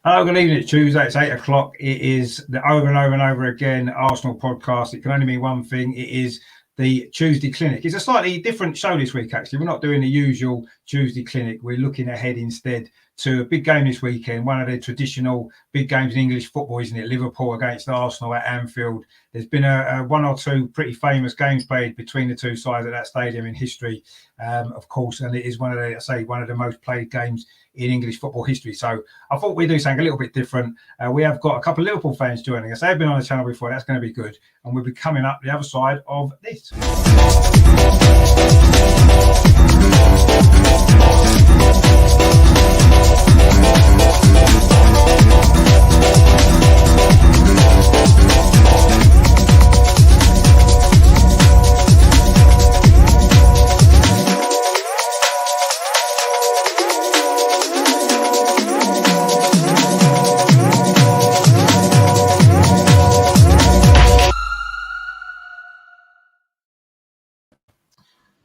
Hello, good evening. It's Tuesday. It's 8 o'clock. It is the over and over and over again Arsenal podcast. It can only mean one thing. It is the Tuesday Clinic. It's a slightly different show this week, actually. We're not doing the usual Tuesday Clinic. We're looking ahead instead to a big game this weekend, one of the traditional big games in English football, isn't it? Liverpool against Arsenal at Anfield. There's been a one or two pretty famous games played between the two sides at that stadium in history, of course, and it is one of the most played games in English football history. So I thought we'd do something a little bit different. We have got a couple of Liverpool fans joining us. They've been on the channel before. That's going to be good. And we'll be coming up the other side of this.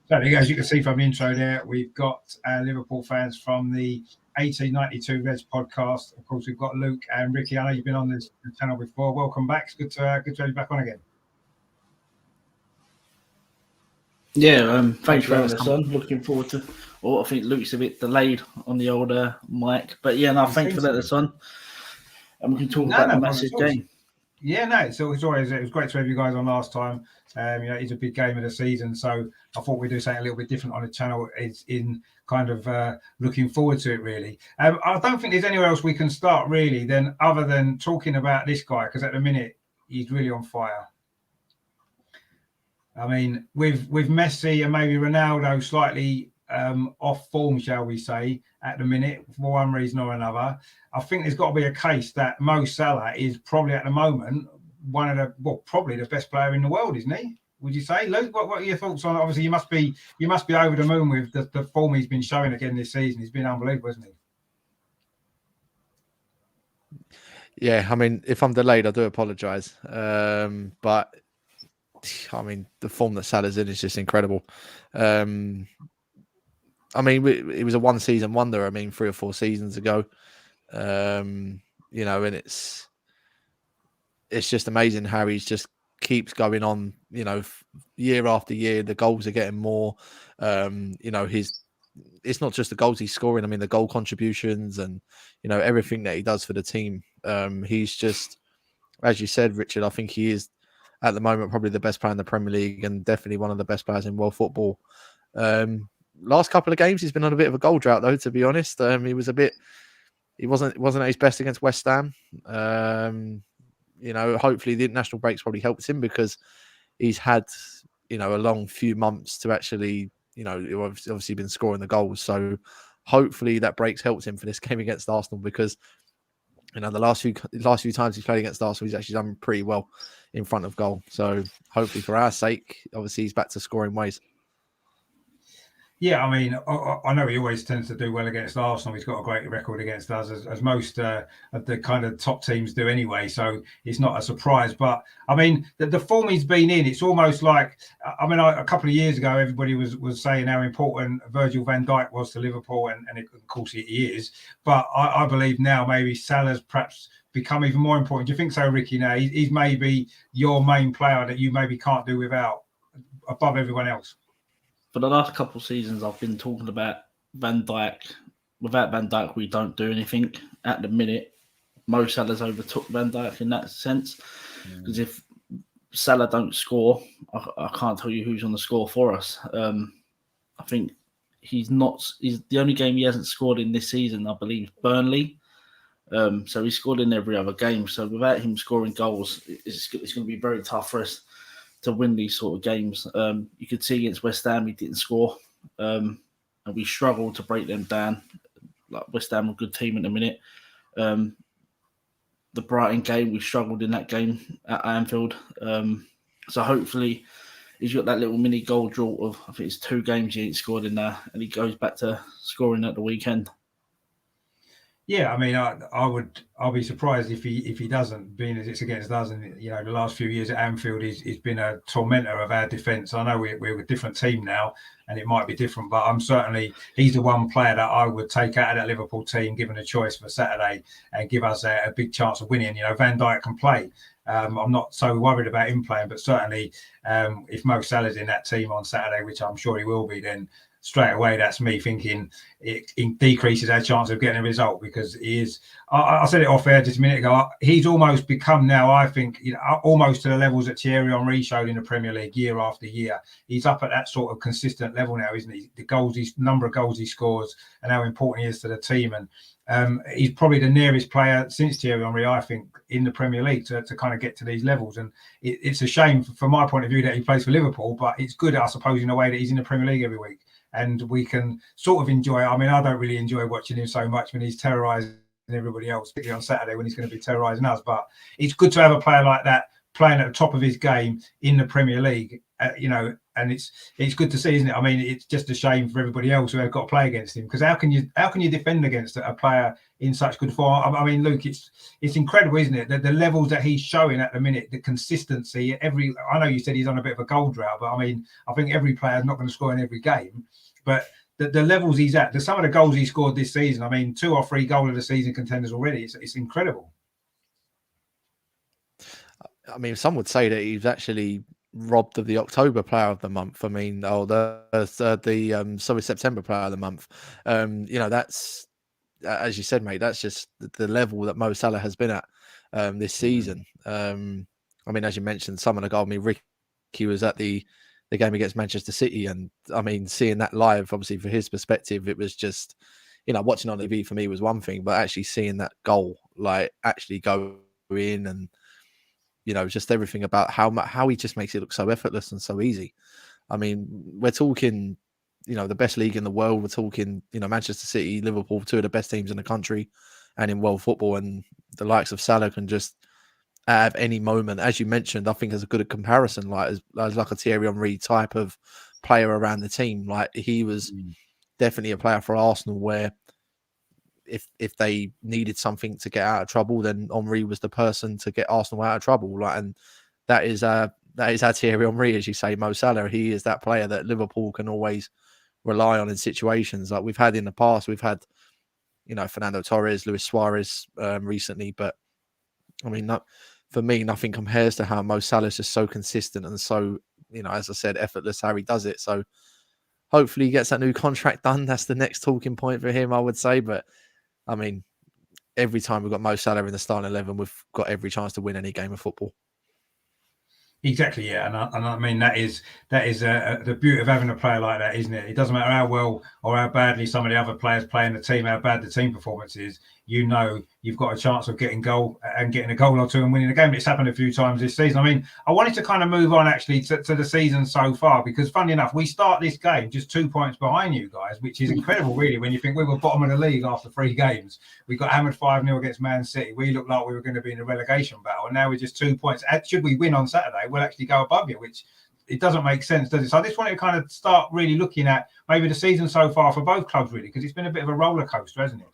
So, as you can see from the intro there, we've got Liverpool fans from the 1892 Reds podcast. Of course, we've got Luke and Ricky. I know you've been on this channel before. Welcome back. It's good to have you back on again. Yeah, thanks for having us on. Looking forward to. I think Luke's a bit delayed on the old mic, but yeah, no, thanks for letting us on, and we can talk about the massive game. Yeah, no, it was great to have you guys on last time. It's a big game of the season, so I thought we'd do something a little bit different on the channel. It's in kind of looking forward to it, really. I don't think there's anywhere else we can start, really, other than talking about this guy, because at the minute he's really on fire. I mean, with Messi and maybe Ronaldo slightly off form, shall we say, at the minute for one reason or another, I think there's got to be a case that Mo Salah is probably at the moment probably the best player in the world, isn't he? Would you say, Luke? What are your thoughts on it? Obviously, you must be over the moon with the form he's been showing again this season. He's been unbelievable, hasn't he? Yeah, I mean, if I'm delayed, I do apologise. But I mean, the form that Salah's in is just incredible. I mean, it was a one-season wonder. I mean, 3 or 4 seasons ago, and it's just amazing how he's just keeps going on. Year after year, the goals are getting more. It's not just the goals he's scoring. I mean, the goal contributions and everything that he does for the team. He's just, as you said, Richard. I think he is at the moment probably the best player in the Premier League and definitely one of the best players in world football. Last couple of games, he's been on a bit of a goal drought, though. To be honest, he wasn't at his best against West Ham. Hopefully the international breaks probably helped him because he's had a long few months to actually obviously been scoring the goals. So hopefully that breaks helped him for this game against Arsenal because the last few times he's played against Arsenal, he's actually done pretty well in front of goal. So hopefully for our sake, obviously he's back to scoring ways. Yeah, I mean, I know he always tends to do well against Arsenal. He's got a great record against us, as most of the kind of top teams do anyway. So it's not a surprise. But I mean, the form he's been in, it's almost like, a couple of years ago, everybody was saying how important Virgil van Dijk was to Liverpool, and of course he is. But I believe now maybe Salah's perhaps become even more important. Do you think so, Ricky? Now he's maybe your main player that you maybe can't do without, above everyone else. For the last couple of seasons, I've been talking about Van Dijk. Without Van Dijk, we don't do anything. At the minute, Mo Salah's overtook Van Dijk in that sense. Because if Salah don't score, I can't tell you who's on the score for us. I think he's the only game he hasn't scored in this season, I believe, Burnley. So he scored in every other game. So without him scoring goals, it's going to be very tough for us to win these sort of games. You could see against West Ham, he didn't score. And we struggled to break them down. Like West Ham, a good team at the minute. The Brighton game, we struggled in that game at Anfield. So hopefully he's got that little mini goal drought of, I think it's 2 games he ain't scored in there, and he goes back to scoring at the weekend. Yeah, I mean, I'll be surprised if he doesn't, being as it's against us, and the last few years at Anfield, he's been a tormentor of our defence. I know we're a different team now, and it might be different, but he's the one player that I would take out of that Liverpool team, given a choice for Saturday, and give us a big chance of winning. Van Dijk can play. I'm not so worried about him playing, but certainly if Mo Salah's in that team on Saturday, which I'm sure he will be, then straight away that's me thinking it decreases our chance of getting a result, because he is. I said it off air just a minute ago. He's almost become now, I think, almost to the levels that Thierry Henry showed in the Premier League year after year. He's up at that sort of consistent level now, isn't he? The number of goals he scores, and how important he is to the team. And he's probably the nearest player since Thierry Henry, I think, in the Premier League to kind of get to these levels. And it's a shame from my point of view that he plays for Liverpool, but it's good, I suppose, in a way that he's in the Premier League every week. And we can sort of enjoy it. I mean, I don't really enjoy watching him so much when he's terrorising everybody else, particularly on Saturday when he's going to be terrorising us. But it's good to have a player like that playing at the top of his game in the Premier League, and it's good to see, isn't it? I mean, it's just a shame for everybody else who have got to play against him, because how can you defend against a player in such good form? I mean, Luke, it's incredible, isn't it? The levels that he's showing at the minute, the consistency. I know you said he's on a bit of a goal drought, but I mean, I think every player is not going to score in every game, but the levels he's at, some of the goals he scored this season, I mean, 2 or 3 goal of the season contenders already. It's incredible. I mean, some would say that he's actually robbed of the October Player of the Month. I mean, September Player of the Month. That's, as you said, mate, that's just the level that Mo Salah has been at this season. I mean, as you mentioned, some of the goal. I mean, Ricky was at the game against Manchester City, and I mean, seeing that live, obviously, for his perspective, it was just, watching on TV for me was one thing, but actually seeing that goal, like, actually go in, and just everything about how he just makes it look so effortless and so easy. I mean, we're talking, the best league in the world. We're talking, Manchester City, Liverpool, 2 of the best teams in the country and in world football. And the likes of Salah can just have any moment, as you mentioned, I think as a good comparison, like as like a Thierry Henry type of player around the team. Like, he was definitely a player for Arsenal where if they needed something to get out of trouble, then Henry was the person to get Arsenal out of trouble. Like, and that is our Thierry Henry, as you say, Mo Salah. He is that player that Liverpool can always rely on in situations like we've had in the past. We've had, Fernando Torres, Luis Suarez recently, but I mean, for me, nothing compares to how Mo Salah is just so consistent and so, as I said, effortless how he does it. So hopefully he gets that new contract done. That's the next talking point for him, I would say. But I mean, every time we've got Mo Salah in the starting 11, we've got every chance to win any game of football. Exactly, yeah, and I mean that is the beauty of having a player like that, isn't it? It doesn't matter how well or how badly some of the other players play in the team, how bad the team performance is. You've got a chance of getting a goal or 2 and winning the game. It's happened a few times this season. I mean, I wanted to kind of move on actually to the season so far, because funnily enough, we start this game just 2 points behind you guys, which is incredible, really, when you think we were bottom of the league after 3 games. We got hammered 5-0 against Man City. We looked like we were going to be in a relegation battle, and now we're just 2 points. Should we win on Saturday, we'll actually go above you, which it doesn't make sense, does it? So I just wanted to kind of start really looking at maybe the season so far for both clubs, really, because it's been a bit of a roller coaster, hasn't it?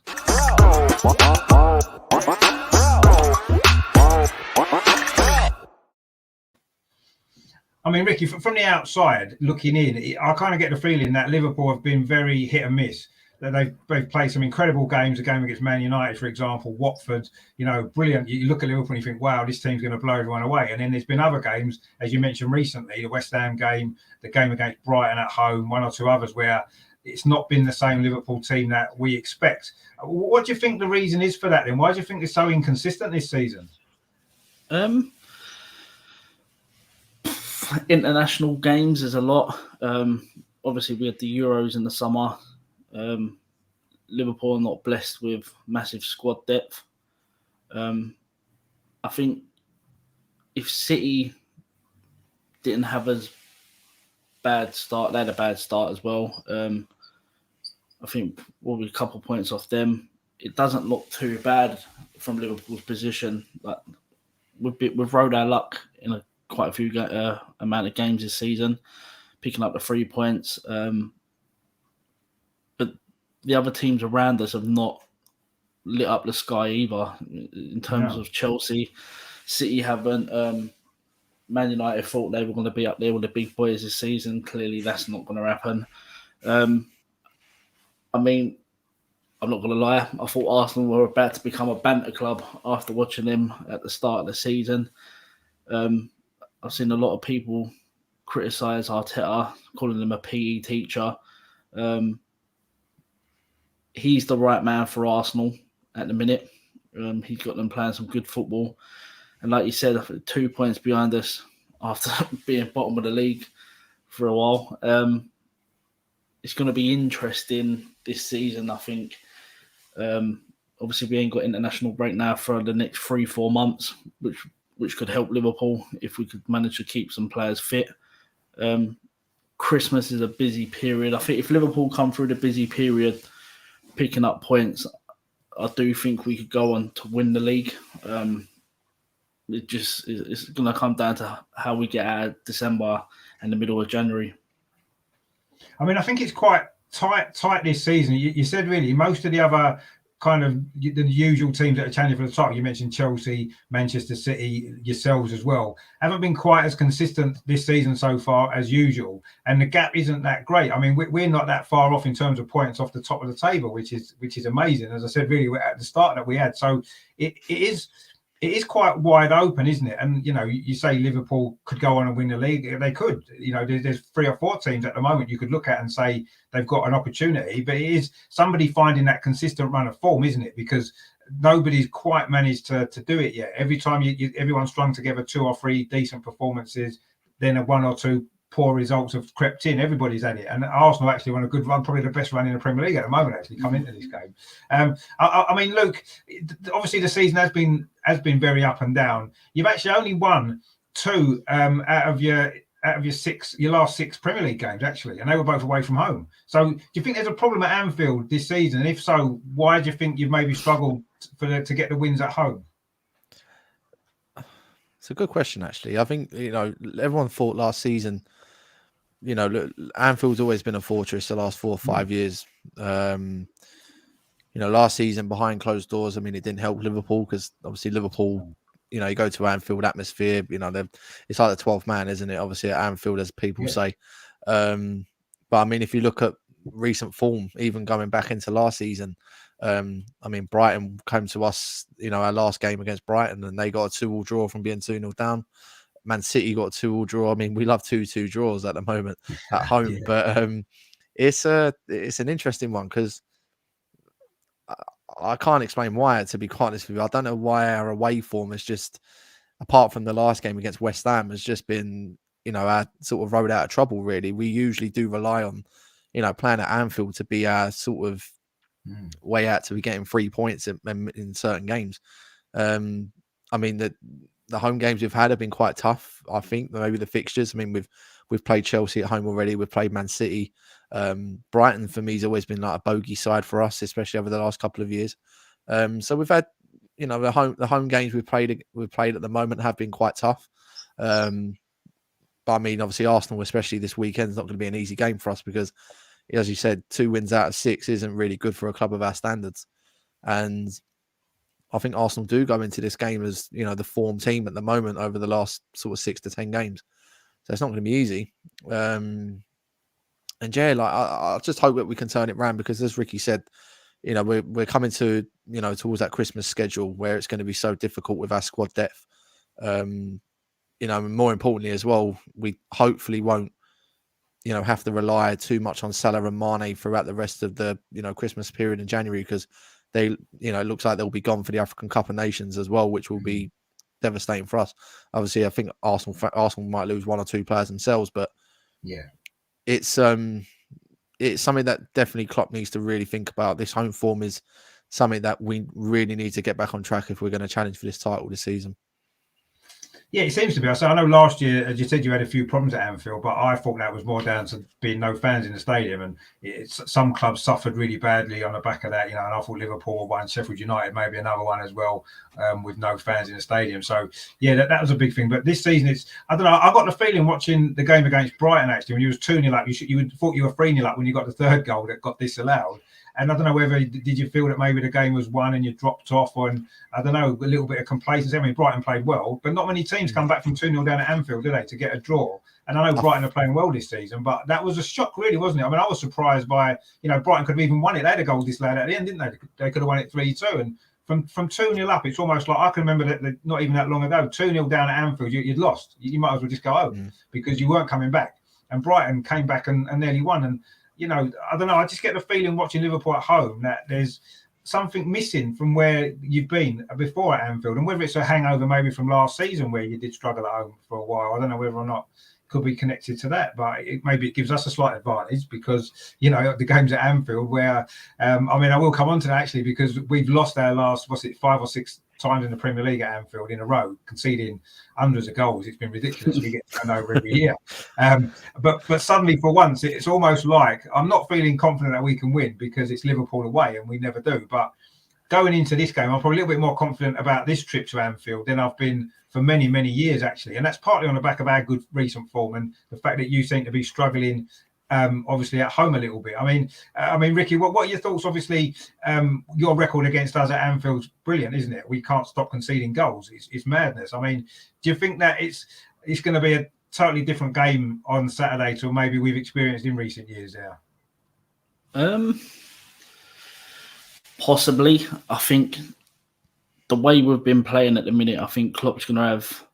I mean, Ricky, from the outside looking in, I kind of get the feeling that Liverpool have been very hit and miss. That they've played some incredible games. A game against Man United, for example, Watford, brilliant. You look at Liverpool and you think, wow, this team's going to blow everyone away. And then there's been other games, as you mentioned recently, the West Ham game, the game against Brighton at home, 1 or 2 others where it's not been the same Liverpool team that we expect. What do you think the reason is for that then? Why do you think it's so inconsistent this season? International games is a lot. Obviously, we had the Euros in the summer. Liverpool are not blessed with massive squad depth. I think if City didn't have as bad start, they had a bad start as well. I think we'll be a couple of points off them. It doesn't look too bad from Liverpool's position. Like we've rode our luck in quite a few amount of games this season, picking up the 3 points. But the other teams around us have not lit up the sky either. In terms of Chelsea, City haven't. Man United thought they were going to be up there with the big boys this season. Clearly, that's not going to happen. I mean, I'm not going to lie. I thought Arsenal were about to become a banter club after watching them at the start of the season. I've seen a lot of people criticise Arteta, calling him a PE teacher. He's the right man for Arsenal at the minute. He's got them playing some good football. And like you said, 2 points behind us after being bottom of the league for a while. It's going to be interesting this season, I think. Obviously, we ain't got international break now for the next 3-4 months, which could help Liverpool if we could manage to keep some players fit. Christmas is a busy period. I think if Liverpool come through the busy period, picking up points, I do think we could go on to win the league. It's going to come down to how we get out of December and the middle of January. I mean, I think it's quite tight this season. You said really most of the other kind of the usual teams that are challenging for the title. You mentioned Chelsea, Manchester City, yourselves as well, haven't been quite as consistent this season so far as usual, and the gap isn't that great. I mean, we're not that far off in terms of points off the top of the table, which is amazing. As I said, really, we're at the start that we had, so it is quite wide open, isn't it? And, you say Liverpool could go on and win the league. They could. There's 3 or 4 teams at the moment you could look at and say they've got an opportunity. But it is somebody finding that consistent run of form, isn't it? Because nobody's quite managed to do it yet. Every time everyone's strung together 2 or 3 decent performances, then 1 or 2 poor results have crept in. Everybody's had it, and Arsenal actually won a good run, probably the best run in the Premier League at the moment. Actually, coming into this game, I mean, Luke, obviously the season has been very up and down. You've actually only won 2 out of your last 6 Premier League games, actually, and they were both away from home. So, do you think there's a problem at Anfield this season? And if so, why do you think you've maybe struggled to get the wins at home? It's a good question, actually. I think everyone thought last season. Anfield's always been a fortress the last 4 or 5 years. Last season behind closed doors, I mean, it didn't help Liverpool because obviously Liverpool, you go to Anfield, atmosphere, it's like the 12th man, isn't it? Obviously at Anfield, as people say. But I mean, if you look at recent form, even going back into last season, I mean, Brighton came to us, our last game against Brighton, and they got a 2-2 draw from being 2-0 down. Man City got a 2-2 draw. I mean, we love 2-2 draws at the moment at home, but it's an interesting one because I can't explain why, to be quite honest with you. I don't know why our away form is just, apart from the last game against West Ham, has just been, our sort of road out of trouble, really. We usually do rely on, playing at Anfield to be our sort of way out to be getting 3 points in certain games. I mean, the home games we've had have been quite tough, I think. Maybe the fixtures. I mean, we've played Chelsea at home already. We've played Man City. Brighton, for me, has always been like a bogey side for us, especially over the last couple of years. So we've had, the home games we've played at the moment have been quite tough. But I mean, obviously Arsenal, especially this weekend, is not going to be an easy game for us because, as you said, 2 wins out of 6 isn't really good for a club of our standards. And I think Arsenal do go into this game as, the form team at the moment over the last sort of 6 to 10 games. So it's not going to be easy. And yeah, I just hope that we can turn it around because, as Ricky said, we're coming to, towards that Christmas schedule where it's going to be so difficult with our squad depth. More importantly as well, we hopefully won't, have to rely too much on Salah and Mane throughout the rest of the, Christmas period in January because they, it looks like they'll be gone for the African Cup of Nations as well, which will be devastating for us. Obviously, I think Arsenal might lose 1 or 2 players themselves, but it's something that definitely Klopp needs to really think about. This home form is something that we really need to get back on track if we're going to challenge for this title this season. Yeah, it seems to be. So I know last year, as you said, you had a few problems at Anfield, but I thought that was more down to being no fans in the stadium. And some clubs suffered really badly on the back of that, and I thought Liverpool won, Sheffield United, maybe another one as well, with no fans in the stadium. So, yeah, that was a big thing. But this season, I don't know, I got the feeling watching the game against Brighton, actually, when you was 2-0 up, you thought you were 3-0 up when you got the 3rd goal that got disallowed. And I don't know whether did you feel that maybe the game was won and you dropped off, or I don't know, a little bit of complacency. I mean, Brighton played well, but not many teams come back from 2-0 down at Anfield, do they, to get a draw? And I know Brighton are playing well this season, but that was a shock, really, wasn't it? I mean, I was surprised by, Brighton could have even won it. They had a goal disallowed at the end, didn't they? They could have won it 3-2. And from 2-0 up, it's almost like I can remember that not even that long ago, 2-0 down at Anfield, you'd lost. You might as well just go home because you weren't coming back. And Brighton came back and nearly won. And, I don't know, I just get the feeling watching Liverpool at home that there's something missing from where you've been before at Anfield. And whether it's a hangover maybe from last season where you did struggle at home for a while, I don't know whether or not could be connected to that, but maybe it gives us a slight advantage because the games at Anfield where I will come on to that actually, because we've lost our last 5 or 6 times in the Premier League at Anfield in a row, conceding hundreds of goals. It's been ridiculous. We get turned over every year, but suddenly for once it's almost like I'm not feeling confident that we can win because it's Liverpool away and we never do. But going into this game, I'm probably a little bit more confident about this trip to Anfield than I've been for many, many years, actually. And that's partly on the back of our good recent form and the fact that you seem to be struggling, obviously, at home a little bit. I mean, Ricky, what are your thoughts? Obviously, your record against us at Anfield's brilliant, isn't it? We can't stop conceding goals. It's madness. I mean, do you think that it's going to be a totally different game on Saturday to maybe we've experienced in recent years there? Possibly. I think the way we've been playing at the minute, I think Klopp's going to have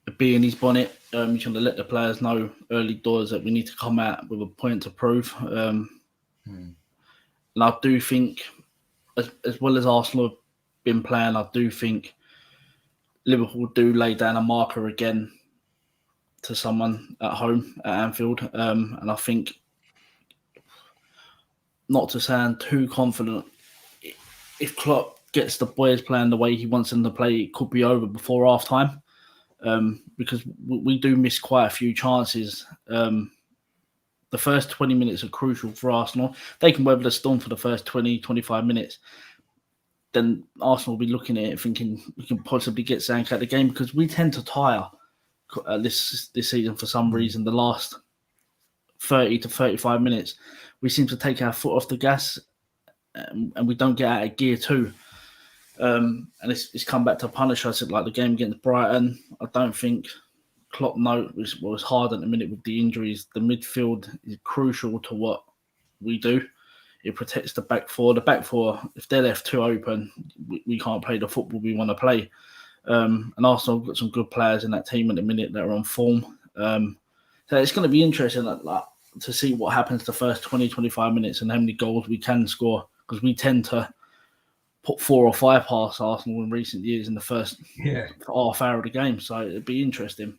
a bee in his bonnet. He's going to let the players know early doors that we need to come out with a point to prove. And I do think, as well as Arsenal have been playing, I do think Liverpool do lay down a marker again to someone at home at Anfield. And I think, not to sound too confident, if Klopp gets the boys playing the way he wants them to play, it could be over before half time, because we do miss quite a few chances. The first 20 minutes are crucial for Arsenal. They can weather the storm for the first 20, 25 minutes. Then Arsenal will be looking at it thinking we can possibly get something out of the game, because we tend to tire this season for some reason. The last 30 to 35 minutes, we seem to take our foot off the gas and we don't get out of gear too. And it's come back to punish us, like the game against Brighton. I don't think Klopp was hard at the minute with the injuries. The midfield is crucial to what we do. It protects the back four. The back four, if they're left too open, we can't play the football we want to play. And Arsenal have got some good players in that team at the minute that are on form. So it's going to be interesting to see what happens the first 20, 25 minutes and how many goals we can score, because we tend to put 4 or 5 past Arsenal in recent years in the first half hour of the game. So it'd be interesting.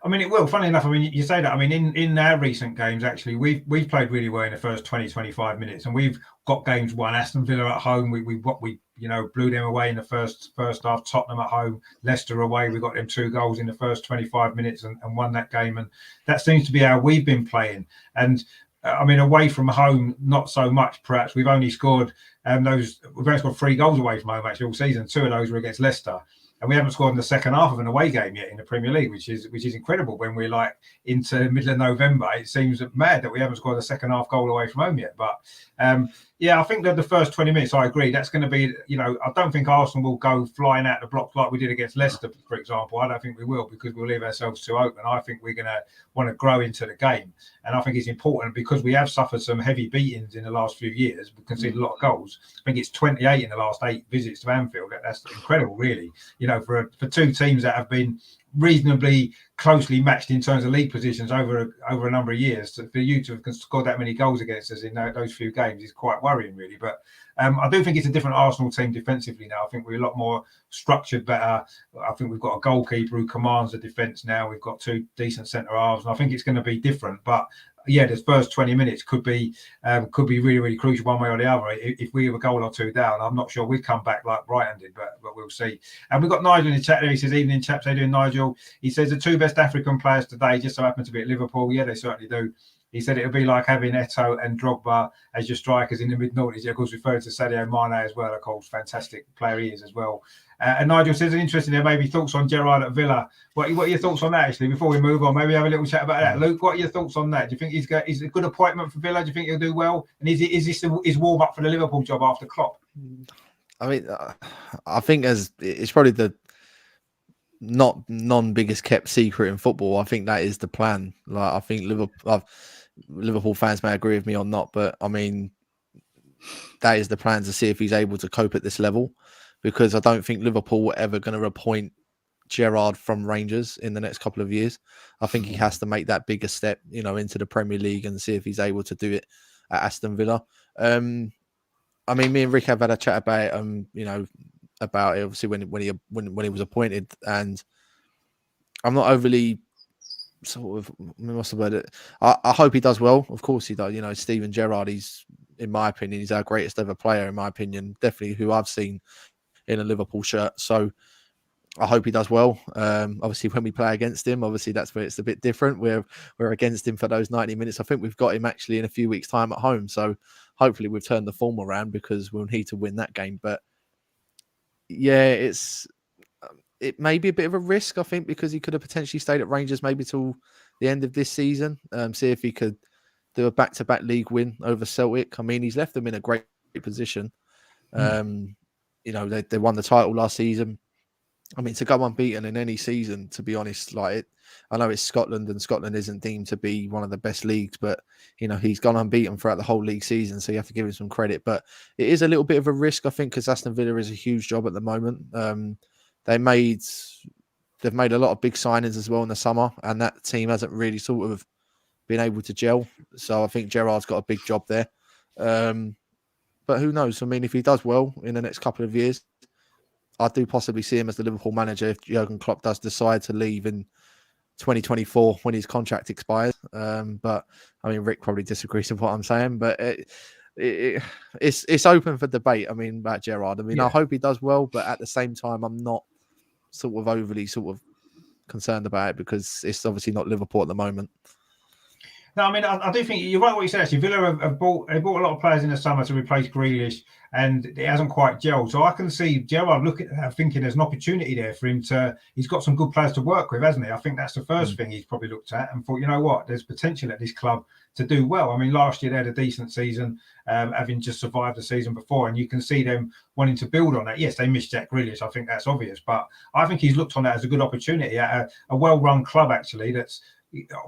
I mean, it will. Funny enough, I mean, you say that. I mean, in our recent games, actually, we've played really well in the first 20, 25 minutes, and we've got games won. Aston Villa at home, we blew them away in the first half. Tottenham at home, Leicester away, we got them 2 goals in the first 25 minutes and won that game. And that seems to be how we've been playing. And I mean, away from home, not so much. Perhaps we've only scored 3 goals away from home actually all season. 2 of those were against Leicester. And we haven't scored in the second half of an away game yet in the Premier League, which is incredible. When we're like into the middle of November, it seems mad that we haven't scored a second half goal away from home yet. But I think that the first 20 minutes, I agree, that's going to be, I don't think Arsenal will go flying out the blocks like we did against Leicester, for example. I don't think we will, because we'll leave ourselves too open. I think we're going to want to grow into the game. And I think it's important because we have suffered some heavy beatings in the last few years. We conceded a lot of goals. I think it's 28 in the last 8 visits to Anfield. That's incredible, really. For 2 teams that have been reasonably closely matched in terms of league positions over a number of years, for you to have scored that many goals against us in those few games is quite worrying, really. But I do think it's a different Arsenal team defensively now. I think we're a lot more structured, better. I think we've got a goalkeeper who commands the defence now. We've got 2 decent centre halves, and I think it's going to be different. But the first 20 minutes could be really, really crucial one way or the other. If we have a goal or 2 down, I'm not sure we'd come back like Brighton did, but we'll see. And we've got Nigel in the chat there. He says, "Evening, chaps. How you doing, Nigel?" He says the 2 best African players today just so happen to be at Liverpool. Yeah, they certainly do. He said it'll be like having Eto'o and Drogba as your strikers in the mid-noughties. Of course, referred to Sadio Mane as well, of course. Fantastic player he is as well. And Nigel says, interesting there, maybe thoughts on Gerrard at Villa. What are your thoughts on that, actually, before we move on? Maybe have a little chat about that. Luke, what are your thoughts on that? Do you think he's a good appointment for Villa? Do you think he'll do well? And is this his warm-up for the Liverpool job after Klopp? I mean, I think it's probably the non-biggest kept secret in football. I think that is the plan. Like, I think Liverpool fans may agree with me or not, but I mean, that is the plan, to see if he's able to cope at this level, because I don't think Liverpool were ever going to appoint Gerrard from Rangers in the next couple of years. I think he has to make that bigger step, into the Premier League, and see if he's able to do it at Aston Villa. I mean, me and Rick have had a chat about it, about it, obviously when he was appointed, and I'm not overly sort of, what's the word? I hope he does well. Of course he does. Steven Gerrard, in my opinion, he's our greatest ever player, in my opinion, definitely who I've seen in a Liverpool shirt. So I hope he does well. Obviously, when we play against him, obviously that's where it's a bit different. We're against him for those 90 minutes. I think we've got him actually in a few weeks' time at home. So hopefully we've turned the form around, because we'll need to win that game. But yeah, it may be a bit of a risk, I think, because he could have potentially stayed at Rangers maybe till the end of this season. See if he could do a back-to-back league win over Celtic. I mean, he's left them in a great position. They won the title last season. I mean, to go unbeaten in any season, to be honest, I know it's Scotland, and Scotland isn't deemed to be one of the best leagues, but he's gone unbeaten throughout the whole league season, so you have to give him some credit. But it is a little bit of a risk, I think, because Aston Villa is a huge job at the moment. They've made a lot of big signings as well in the summer, and that team hasn't really sort of been able to gel. So I think Gerrard's got a big job there. But who knows? I mean, if he does well in the next couple of years, I do possibly see him as the Liverpool manager if Jurgen Klopp does decide to leave in 2024 when his contract expires. But I mean, Rick probably disagrees with what I'm saying, but it's open for debate. I mean, about Gerrard. I mean, I hope he does well, but at the same time, I'm not sort of overly sort of concerned about it, because it's obviously not Liverpool at the moment. No, I mean, I do think you're right what you said, actually. Villa have bought a lot of players in the summer to replace Grealish, and it hasn't quite gelled. So I can see Gerrard thinking there's an opportunity there for him he's got some good players to work with, hasn't he? I think that's the first thing he's probably looked at and thought, you know what, there's potential at this club to do well. I mean, last year they had a decent season, having just survived the season before, and you can see them wanting to build on that. Yes, they missed Jack Grealish. I think that's obvious, but I think he's looked on that as a good opportunity at a well-run club, actually, that's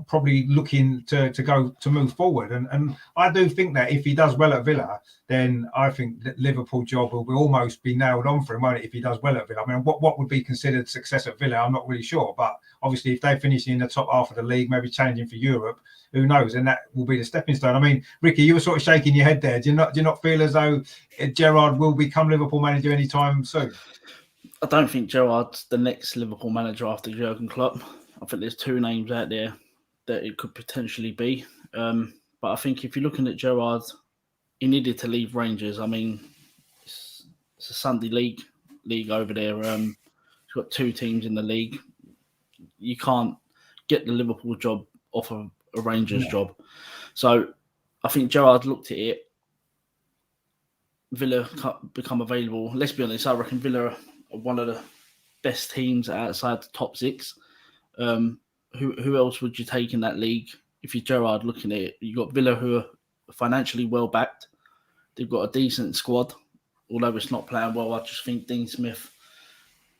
probably looking to move forward, and I do think that if he does well at Villa, then I think that Liverpool job will almost be nailed on for him, won't it, if he does well at Villa. I mean, what would be considered success at Villa, I'm not really sure, but obviously if they finish in the top half of the league, maybe challenging for Europe, who knows, and that will be the stepping stone. I mean, Ricky, you were sort of shaking your head there. Do you not feel as though Gerrard will become Liverpool manager anytime soon? I don't think Gerrard's the next Liverpool manager after Jurgen Klopp. I think there's two names out there that it could potentially be. But I think if you're looking at Gerrard, he needed to leave Rangers. I mean, it's a Sunday league over there. He's got two teams in the league. You can't get the Liverpool job off of a Rangers job. So I think Gerrard looked at it. Villa become available. Let's be honest, I reckon Villa are one of the best teams outside the top six. Who else would you take in that league if you're Gerrard looking at it? You've got Villa, who are financially well backed. They've got a decent squad, although it's not playing well. I just think Dean Smith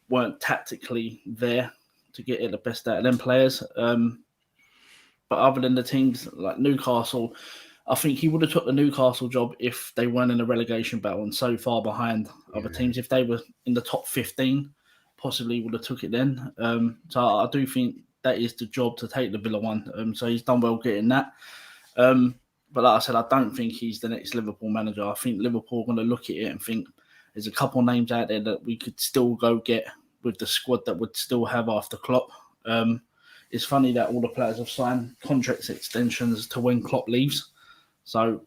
weren't tactically there to get the best out of them players. But other than the teams like Newcastle, I think he would have took the Newcastle job if they weren't in a relegation battle and so far behind other teams. If they were in the top 15, possibly would have took it then. So I do think that is the job to take the Villa one. So he's done well getting that. But like I said, I don't think he's the next Liverpool manager. I think Liverpool are going to look at it and think there's a couple of names out there that we could still go get with the squad that would still have after Klopp. It's funny that all the players have signed contract extensions to when Klopp leaves. So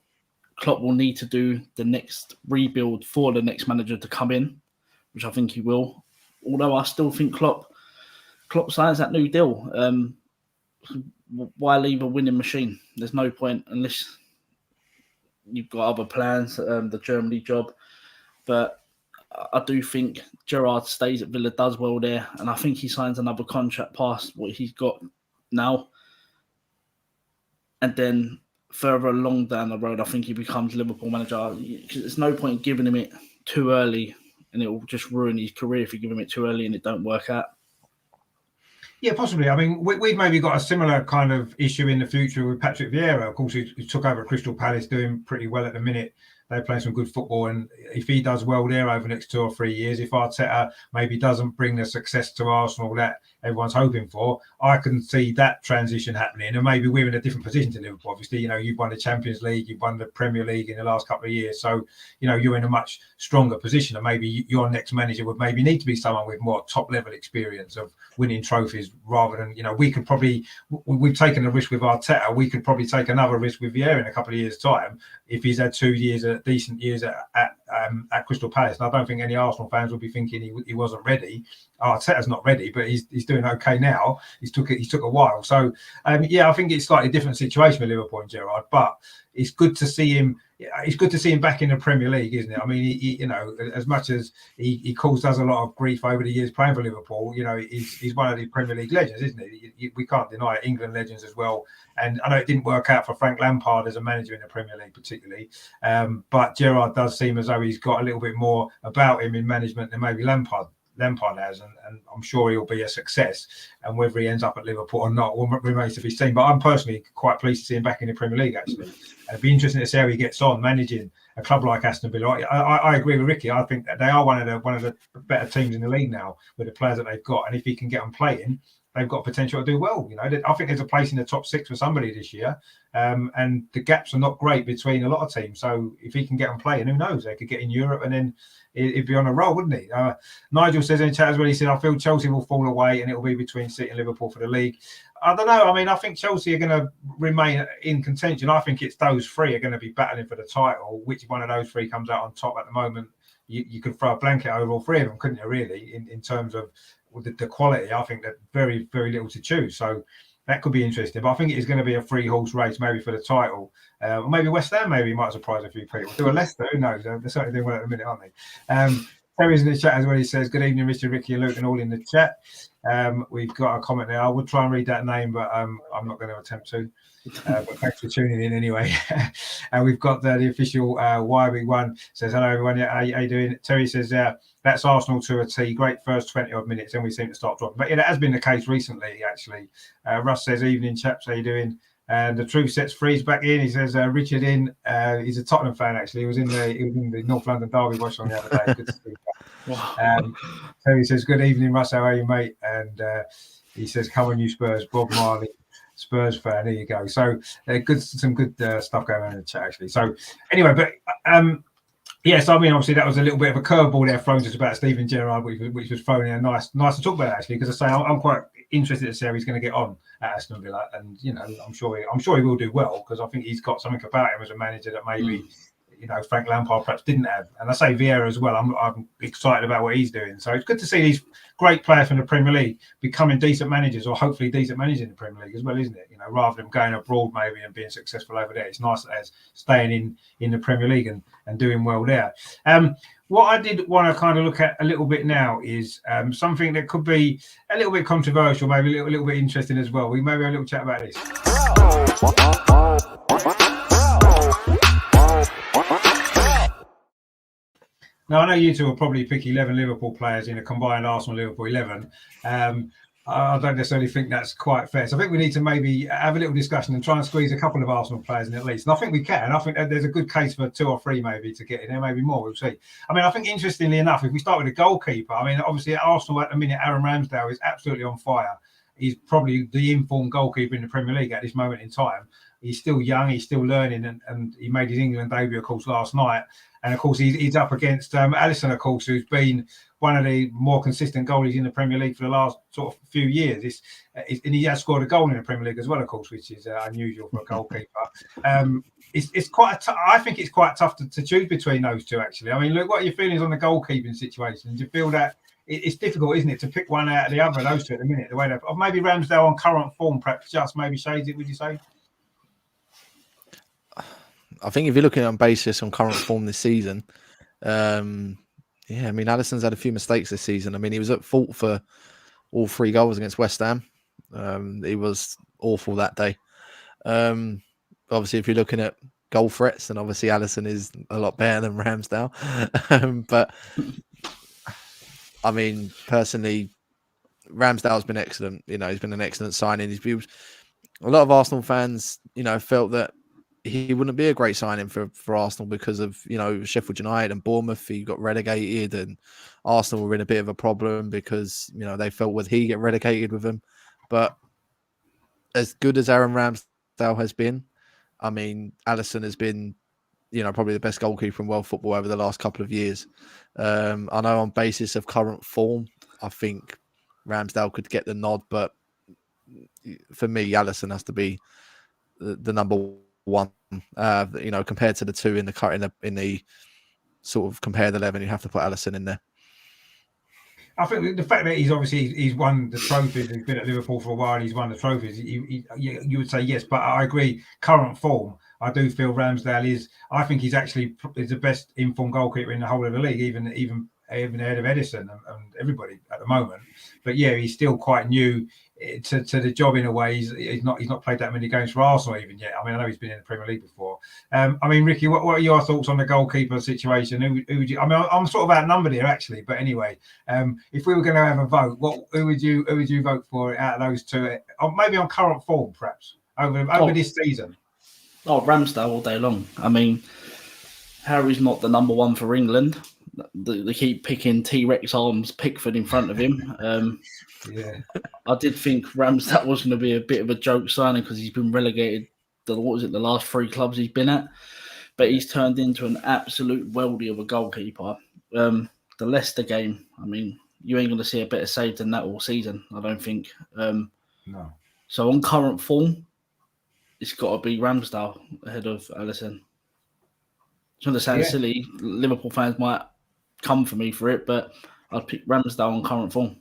Klopp will need to do the next rebuild for the next manager to come in, which I think he will. Although I still think Klopp signs that new deal. Why leave a winning machine? There's no point unless you've got other plans, the Germany job. But I do think Gerrard stays at Villa, does well there, and I think he signs another contract past what he's got now. And then further along down the road, I think he becomes Liverpool manager. There's no point giving him it too early, and it will just ruin his career if you give him it too early and it don't work out. Yeah, possibly. I mean, we've maybe got a similar kind of issue in the future with Patrick Vieira. Of course, he took over at Crystal Palace, doing pretty well at the minute. They're playing some good football, and if he does well there over the next 2 or 3 years, if Arteta maybe doesn't bring the success to Arsenal that everyone's hoping for, I can see that transition happening, and maybe we're in a different position to Liverpool. Obviously, you've won the Champions League, you've won the Premier League in the last couple of years, so you're in a much stronger position, and maybe your next manager would maybe need to be someone with more top-level experience of winning trophies rather than we've taken a risk with Arteta. We could probably take another risk with Vieira in a couple of years' time if he's had 2 years decent years at Crystal Palace. And I don't think any Arsenal fans will be thinking he wasn't ready. Arteta's not ready, but he's doing okay now. He took a while. So I think it's slightly different situation with Liverpool and Gerrard, but it's good to see him. It's good to see him back in the Premier League, isn't it? I mean, he as much as he caused us a lot of grief over the years playing for Liverpool, he's one of the Premier League legends, isn't he? We can't deny it. England legends as well. And I know it didn't work out for Frank Lampard as a manager in the Premier League particularly, but Gerrard does seem as though he's got a little bit more about him in management than maybe Lampard has, and I'm sure he'll be a success. And whether he ends up at Liverpool or not remains to be seen. But I'm personally quite pleased to see him back in the Premier League, actually. It'd be interesting to see how he gets on managing a club like Aston Villa. I agree with Ricky. I think that they are one of the better teams in the league now with the players that they've got. And if he can get them playing, they've got potential to do well. I think there's a place in the top 6 for somebody this year. And the gaps are not great between a lot of teams. So if he can get them playing, who knows? They could get in Europe and then he'd be on a roll, wouldn't he? Nigel says in chat as well, he said, I feel Chelsea will fall away and it will be between City and Liverpool for the league. I don't know. I mean, I think Chelsea are going to remain in contention. I think it's those 3 are going to be battling for the title. Which one of those 3 comes out on top at the moment? You could throw a blanket over all 3 of them, couldn't you, really, in terms of the quality? I think that very, very little to choose. So that could be interesting. But I think it is going to be a 3-horse race, maybe for the title. Or maybe West Ham might surprise a few people. Do a Leicester, who knows? They're certainly doing well at the minute, aren't they? Terry's in the chat as well. He says, good evening, Richard, Ricky and Luke, and all in the chat. We've got a comment there. I would try and read that name, but I'm not going to attempt to. But thanks for tuning in anyway. And we've got the official YB1 says, hello, everyone. How you doing? Terry says, that's Arsenal to a T. Great first 20-odd minutes, and we seem to start dropping. But that has been the case recently, actually. Russ says, evening, chaps. How you doing? And the truth sets Freeze back in. He says, Richard in. He's a Tottenham fan, actually. He was in the North London Derby watch on the other day. Good to see you. Wow. So he says, good evening, Russ. How are you, mate? And he says, come on, you Spurs. Bob Marley, Spurs fan. There you go. So some good stuff going on in the chat, actually. So anyway, but yes, I mean, obviously that was a little bit of a curveball there thrown just about Steven Gerrard, which was thrown in. Nice to talk about, actually, because I say I'm quite interested to see how he's going to get on at Aston Villa, and I'm sure he will do well, because I think he's got something about him as a manager that maybe Frank Lampard perhaps didn't have. And I say Vieira as well. I'm excited about what he's doing. So it's good to see these great players from the Premier League becoming decent managers, or hopefully decent managers in the Premier League as well, isn't it? Rather than going abroad maybe and being successful over there. It's nice that they're staying in the Premier League and doing well there. What I did want to kind of look at a little bit now is something that could be a little bit controversial, maybe a little bit interesting as well. We maybe have a little chat about this. Now, I know you two will probably pick 11 Liverpool players in a combined Arsenal-Liverpool 11. I don't necessarily think that's quite fair. So I think we need to maybe have a little discussion and try and squeeze a couple of Arsenal players in at least. And I think we can. I think there's a good case for 2 or 3 maybe to get in there, maybe more. We'll see. I mean, I think interestingly enough, if we start with the goalkeeper, I mean, obviously at Arsenal at the minute, Aaron Ramsdale is absolutely on fire. He's probably the informed goalkeeper in the Premier League at this moment in time. He's still young, he's still learning, and he made his England debut, of course, last night. And of course, he's up against Alisson, of course, who's been one of the more consistent goalies in the Premier League for the last sort of few years. And he has scored a goal in the Premier League as well, of course, which is unusual for a goalkeeper. It's quite. I think it's quite tough to choose between those two, actually. I mean, look, what are your feelings on the goalkeeping situation? Do you feel that it's difficult, isn't it, to pick one out of the other, those two at the minute? The way that, or maybe Ramsdale on current form, perhaps just maybe shades it. Would you say? I think if you're looking on basis on current form this season, Yeah, I mean, Alisson's had a few mistakes this season. I mean, he was at fault for all 3 goals against West Ham. He was awful that day. Obviously, if you're looking at goal threats, then obviously Alisson is a lot better than Ramsdale. But I mean, personally, Ramsdale's been excellent. You know, he's been an excellent signing. A lot of Arsenal fans, you know, felt that he wouldn't be a great signing for Arsenal because of, you know, Sheffield United and Bournemouth. He got relegated, and Arsenal were in a bit of a problem because, you know, they felt would he get relegated with them. But as good as Aaron Ramsdale has been, I mean, Alisson has been, you know, probably the best goalkeeper in world football over the last couple of years. I know on basis of current form, I think Ramsdale could get the nod, but for me, Alisson has to be the number one. You know, compared to the two in the sort of compared 11, you have to put Alisson in there. I think the fact that he's won the trophies, he's been at Liverpool for a while, he's won the trophies. You would say yes, but I agree. Current form, I do feel Ramsdale is. I think he's actually is the best informed goalkeeper in the whole of the league, even ahead of Edison and everybody at the moment. But yeah, he's still quite new to the job in a way. He's not played that many games for Arsenal even yet. I mean, I know he's been in the Premier League before. I mean, Ricky, what are your thoughts on the goalkeeper situation? Who would you? I mean, I'm sort of outnumbered here actually, but anyway, if we were going to have a vote, who would you vote for out of those two? Maybe on current form, perhaps over this season. Oh, Ramsdale all day long. I mean, Harry's not the number one for England. They keep picking T-Rex arms Pickford in front of him. Yeah, I did think Ramsdale was going to be a bit of a joke signing because he's been relegated the last 3 clubs he's been at. But he's turned into an absolute worldie of a goalkeeper. The Leicester game, I mean, you ain't going to see a better save than that all season, I don't think. No. So on current form, it's got to be Ramsdale ahead of Alisson. It's going to sound silly. Liverpool fans might come for me for it, but I'd pick Ramsdale on current form.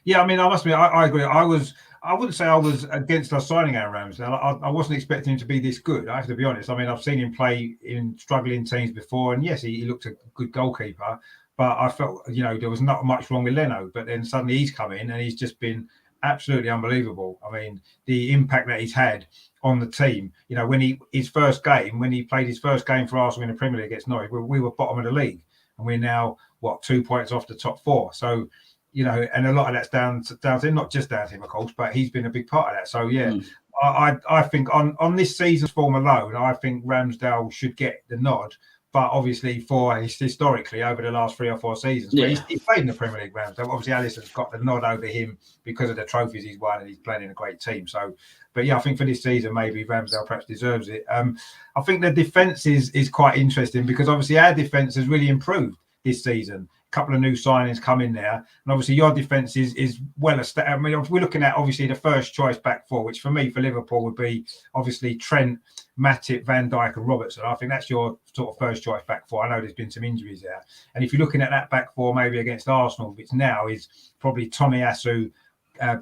Yeah, I mean, I must admit, I agree. I wouldn't say I was against us signing Aaron Ramsdale. I wasn't expecting him to be this good. I have to be honest. I mean, I've seen him play in struggling teams before, and yes, he looked a good goalkeeper. But I felt, you know, there was not much wrong with Leno. But then suddenly he's come in and he's just been absolutely unbelievable. I mean, the impact that he's had on the team. You know, when he played his first game for Arsenal in the Premier League against Norwich, we were bottom of the league, and we're now 2 points off the top 4. So, you know, and a lot of that's down to him, not just down to him, of course, but he's been a big part of that. So yeah, I think on this season's form alone, I think Ramsdale should get the nod. But obviously, for historically over the last 3 or 4 seasons, he's played in the Premier League. Ramsdale, obviously, Alisson's got the nod over him because of the trophies he's won, and he's playing in a great team. So, but yeah, I think for this season, maybe Ramsdale perhaps deserves it. I think the defence is quite interesting because obviously our defence has really improved this season. A couple of new signings come in there, and obviously your defence is well established. I mean, we're looking at obviously the first choice back 4, which for me for Liverpool would be obviously Trent, Matip, Van Dijk, and Robertson. I think that's your sort of first choice back 4. I know there's been some injuries there, and if you're looking at that back 4, maybe against Arsenal, which now is probably Tomiyasu,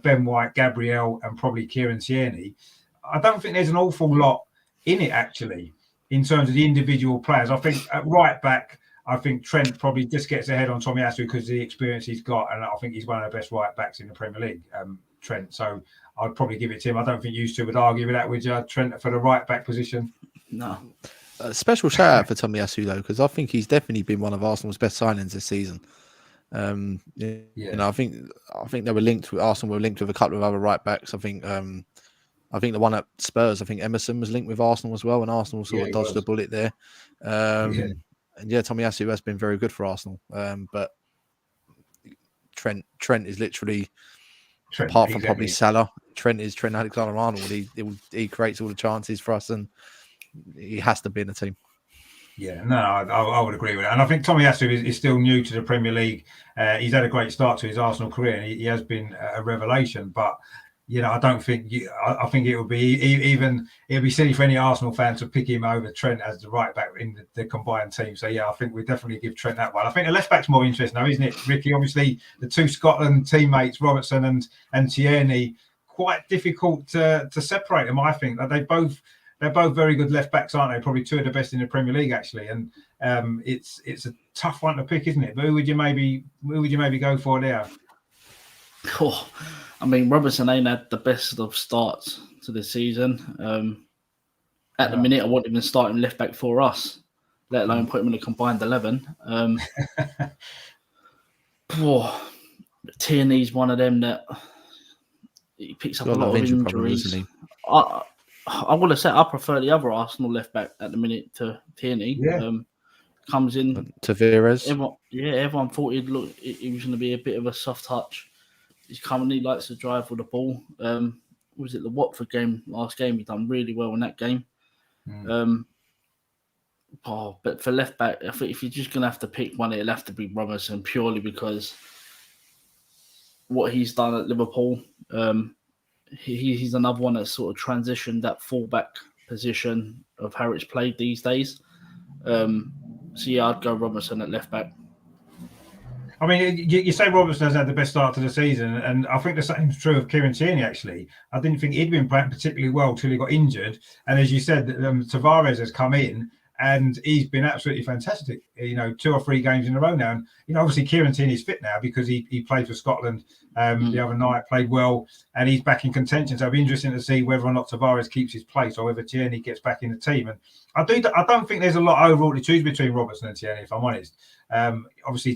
Ben White, Gabriel, and probably Kieran Tierney. I don't think there's an awful lot in it actually in terms of the individual players. I think at right back, I think Trent probably just gets ahead on Tomiyasu because of the experience he's got, and I think he's one of the best right backs in the Premier League, Trent. So I'd probably give it to him. I don't think you two would argue with that, would you, Trent, for the right back position? No. A special shout out for Tomiyasu though, because I think he's definitely been one of Arsenal's best signings this season. You know, I think they were linked with Arsenal. Were linked with a couple of other right backs. I think the one at Spurs, I think Emerson was linked with Arsenal as well, and Arsenal sort of dodged a bullet there. And yeah, Tomiyasu has been very good for Arsenal. But Trent is literally, apart from probably Salah, Trent Alexander-Arnold. He creates all the chances for us, and he has to be in the team. Yeah, no, I would agree with that. And I think Tomiyasu is still new to the Premier League. He's had a great start to his Arsenal career, and he has been a revelation. But you know, I don't think I think it would be it'd be silly for any Arsenal fan to pick him over Trent as the right back in the combined team. So yeah, I think we definitely give Trent that one. I think the left back's more interesting though, isn't it, Ricky? Obviously, the 2 Scotland teammates, Robertson and Tierney, quite difficult to separate them. I think that they're both very good left backs, aren't they? Probably 2 of the best in the Premier League actually, and it's tough one to pick, isn't it? But who would you maybe go for there? Oh, I mean, Robertson ain't had the best of starts to the season. At the minute, I wouldn't even start him left back for us, let alone put him in a combined 11. Tierney's one of them that he picks up a lot of injuries. Problems, isn't he? I would have said I prefer the other Arsenal left back at the minute to Tierney. Yeah. Comes in. Tavares. Everyone thought he was going to be a bit of a soft touch. He likes to drive with the ball. Was it the Watford game? Last game, he done really well in that game. But for left back, if you're just going to have to pick one, it'll have to be Robertson, purely because what he's done at Liverpool. He's another one that's sort of transitioned that fullback position of how it's played these days. So yeah, I'd go Robertson at left back. I mean, you say Robertson has had the best start to the season, and I think the same is true of Kieran Tierney, actually. I didn't think he'd been playing particularly well till he got injured. And as you said, Tavares has come in, and he's been absolutely fantastic. 2 or 3 games in a row now. And, obviously Kieran Tierney's fit now because he played for Scotland the other night, played well, and he's back in contention. So it'll be interesting to see whether or not Tavares keeps his place or whether Tierney gets back in the team. And I don't think there's a lot overall to choose between Robertson and Tierney, if I'm honest. Obviously,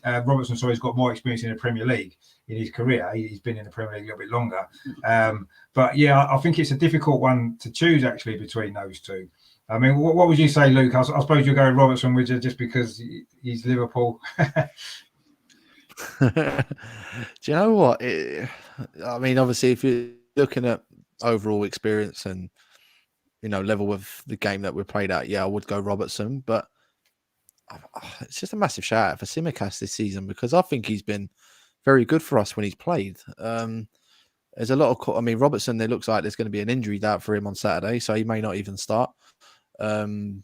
Robertson, he's got more experience in the Premier League in his career. He's been in the Premier League a little bit longer. But yeah, I think it's a difficult one to choose actually between those two. I mean, what would you say, Luke? I suppose you'll go with Robertson, would you, just because he's Liverpool? Do you know what? I mean, obviously, if you're looking at overall experience and level of the game that we played at, I would go Robertson. But it's just a massive shout out for Tsimikas this season because I think he's been very good for us when he's played. There's a lot of, Robertson, it looks like there's going to be an injury doubt for him on Saturday, so he may not even start. And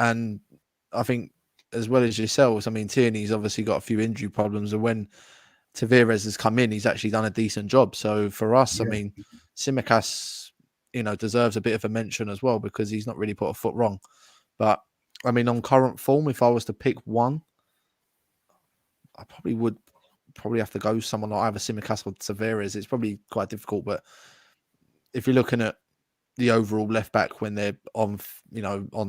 I think, as well as yourselves, Tierney's obviously got a few injury problems, and when Tavares has come in, he's actually done a decent job. So for us, Tsimikas, deserves a bit of a mention as well because he's not really put a foot wrong. But on current form, if I was to pick one, I would have to go someone like either Tsimikas or Tavares. It's probably quite difficult, but if you're looking at the overall left back when they're on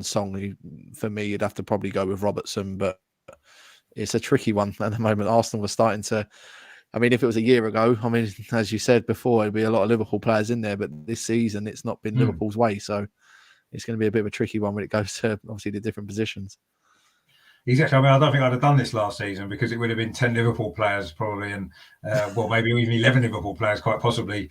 song, for me, you'd have to probably go with Robertson. But it's a tricky one at the moment. Arsenal was starting to. If it was a year ago, as you said before, there'd be a lot of Liverpool players in there. But this season, it's not been Liverpool's way, so it's going to be a bit of a tricky one when it goes to obviously the different positions. Exactly. I don't think I'd have done this last season because it would have been 10 Liverpool players probably, and maybe even 11 Liverpool players quite possibly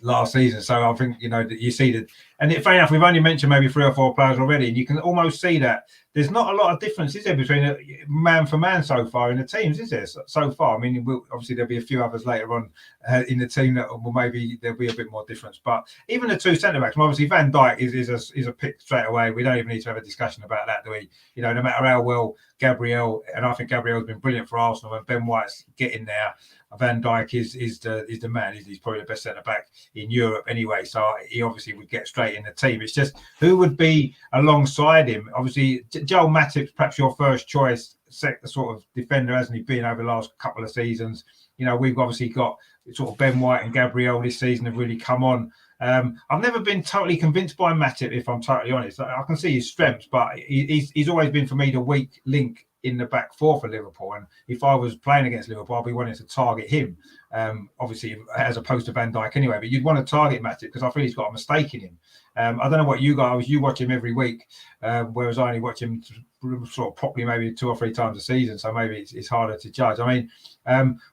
last season. So I think that you see that, and fair enough, we've only mentioned maybe 3 or 4 players already, and you can almost see that there's not a lot of difference, is there, between man for man so far in the teams, is there? So far, obviously there'll be a few others later on in the team that will maybe there'll be a bit more difference. But even the 2 centre backs, obviously Van Dijk is a pick straight away. We don't even need to have a discussion about that, do we? No matter how well Gabriel, and I think Gabriel's been brilliant for Arsenal, and Ben White's getting there. Van Dijk is the man. He's probably the best centre back in Europe anyway. So he obviously would get straight in the team. It's just who would be alongside him. Obviously, Joel Matip's perhaps your first choice sort of defender, hasn't he been over the last couple of seasons? We've obviously got sort of Ben White and Gabriel this season have really come on. I've never been totally convinced by Matip, if I'm totally honest. I can see his strengths, but he's always been for me the weak link in the back four for Liverpool. And if I was playing against Liverpool, I'd be wanting to target him, obviously, as opposed to Van Dijk anyway. But you'd want to target Matip because I feel he's got a mistake in him. I don't know what you guys, you watch him every week, whereas I only watch him sort of properly maybe 2 or 3 times a season. So maybe it's harder to judge.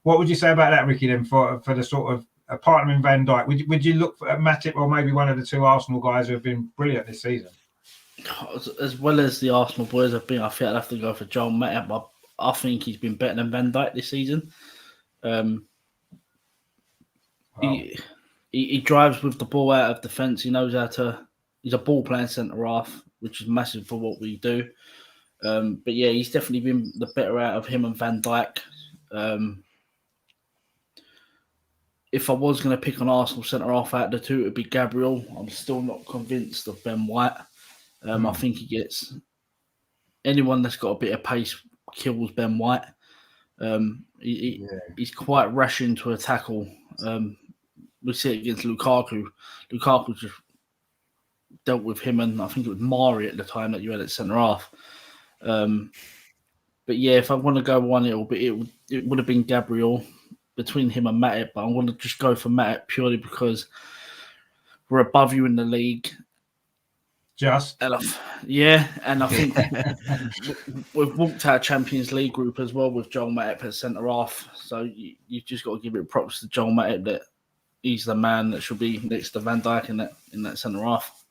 What would you say about that, Ricky, then, for the sort of a partner in Van Dijk? Would you look at Matip or maybe one of the 2 Arsenal guys who have been brilliant this season? As well as the Arsenal boys have been, I think I'd have to go for Joel Matip. I think he's been better than Van Dijk this season. Wow. He drives with the ball out of defence. He knows how to. He's a ball playing centre half, which is massive for what we do. But yeah, he's definitely been the better out of him and Van Dijk. If I was going to pick an Arsenal centre half out of the 2, it would be Gabriel. I'm still not convinced of Ben White. I think he gets anyone that's got a bit of pace kills Ben White. He's quite rash into a tackle. We see it against Lukaku. Lukaku just dealt with him, and I think it was Mari at the time that you had at centre half. But yeah, if I want to go 1-0, it would have been Gabriel between him and Matip, but I want to just go for Matip purely because we're above you in the league. And I think we've walked our Champions League group as well with Joel Matip as centre half. So you just got to give it props to Joel Matip that he's the man that should be next to Van Dijk in that centre half.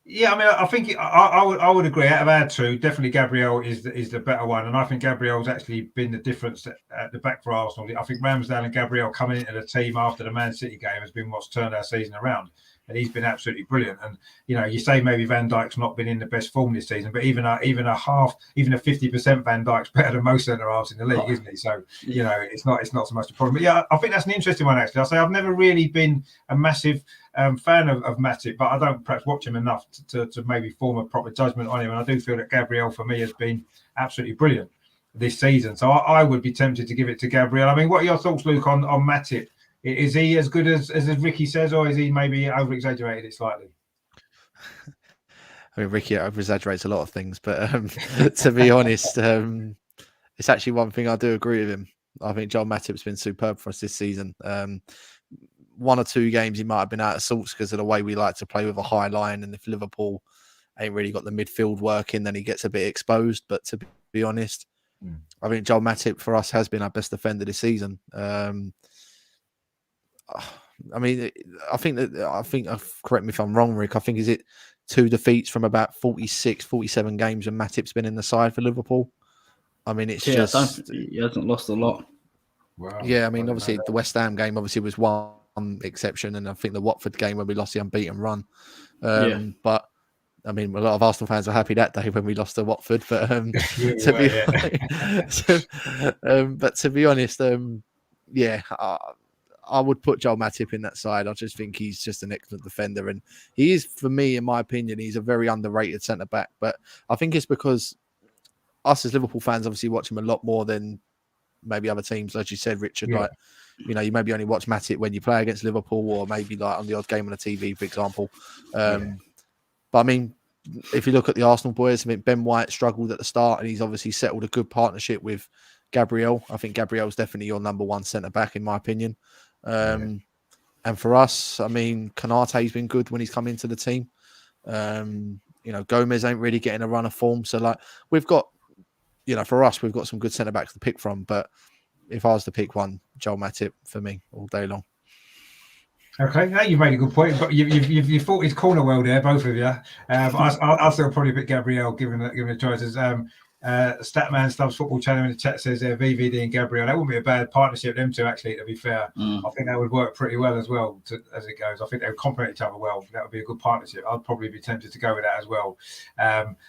Yeah, I mean, I think I would agree. Out of our two, definitely Gabriel is the better one, and I think Gabriel's actually been the difference at the back for Arsenal. I think Ramsdale and Gabriel coming into the team after the Man City game has been what's turned our season around, and he's been absolutely brilliant. And you say maybe Van Dijk's not been in the best form this season, but even a 50% Van Dijk's better than most centre halves in the league, isn't he? So it's not so much a problem. But yeah, I think that's an interesting one actually. I say I've never really been a massive fan of Matip, but I don't perhaps watch him enough to maybe form a proper judgment on him. And I do feel that Gabriel, for me, has been absolutely brilliant this season. So I would be tempted to give it to Gabriel. I mean, what are your thoughts, Luke, on Matip? Is he as good as Ricky says, or is he maybe over-exaggerated it slightly? I mean, Ricky over-exaggerates a lot of things, but to be honest, it's actually one thing I do agree with him. I think Joel Matip's been superb for us this season. 1 or 2 games he might have been out of sorts because of the way we like to play with a high line, and if Liverpool ain't really got the midfield working, then he gets a bit exposed. But to be honest, I think Joel Matip for us has been our best defender this season. I mean, I think correct me if I'm wrong, Rick, I think is it 2 defeats from about 46, 47 games when Matip's been in the side for Liverpool. I mean, it's just he hasn't lost a lot. Wow. Yeah, I mean, obviously the West Ham game obviously was one exception, and I think the Watford game when we lost the unbeaten run. But I mean, a lot of Arsenal fans were happy that day when we lost to Watford. But but to be honest, I would put Joel Matip in that side. I just think he's just an excellent defender, and he is, for me, in my opinion, he's a very underrated centre back. But I think it's because us as Liverpool fans obviously watch him a lot more than maybe other teams, as you said, Richard. Like, you maybe only watch Matip when you play against Liverpool, or maybe like on the odd game on the TV, for example. But I mean, if you look at the Arsenal boys, I mean, Ben White struggled at the start, and he's obviously settled a good partnership with Gabriel. I think Gabriel's definitely your number one centre back, in my opinion. And for us, I mean, Konate's been good when he's come into the team. Gomez ain't really getting a run of form, so like we've got. For us, we've got some good centre backs to pick from. But if I was to pick one, Joel Matip for me all day long. Okay, now you've made a good point. But you fought his corner well there, both of you. I'll still probably pick Gabriel, given the choices. Statman Stubbs Football Channel in the chat says VVD and Gabriel. That wouldn't be a bad partnership, them two, actually, to be fair. I think that would work pretty well as well as it goes. I think they would complement each other well. That would be a good partnership. I'd probably be tempted to go with that as well.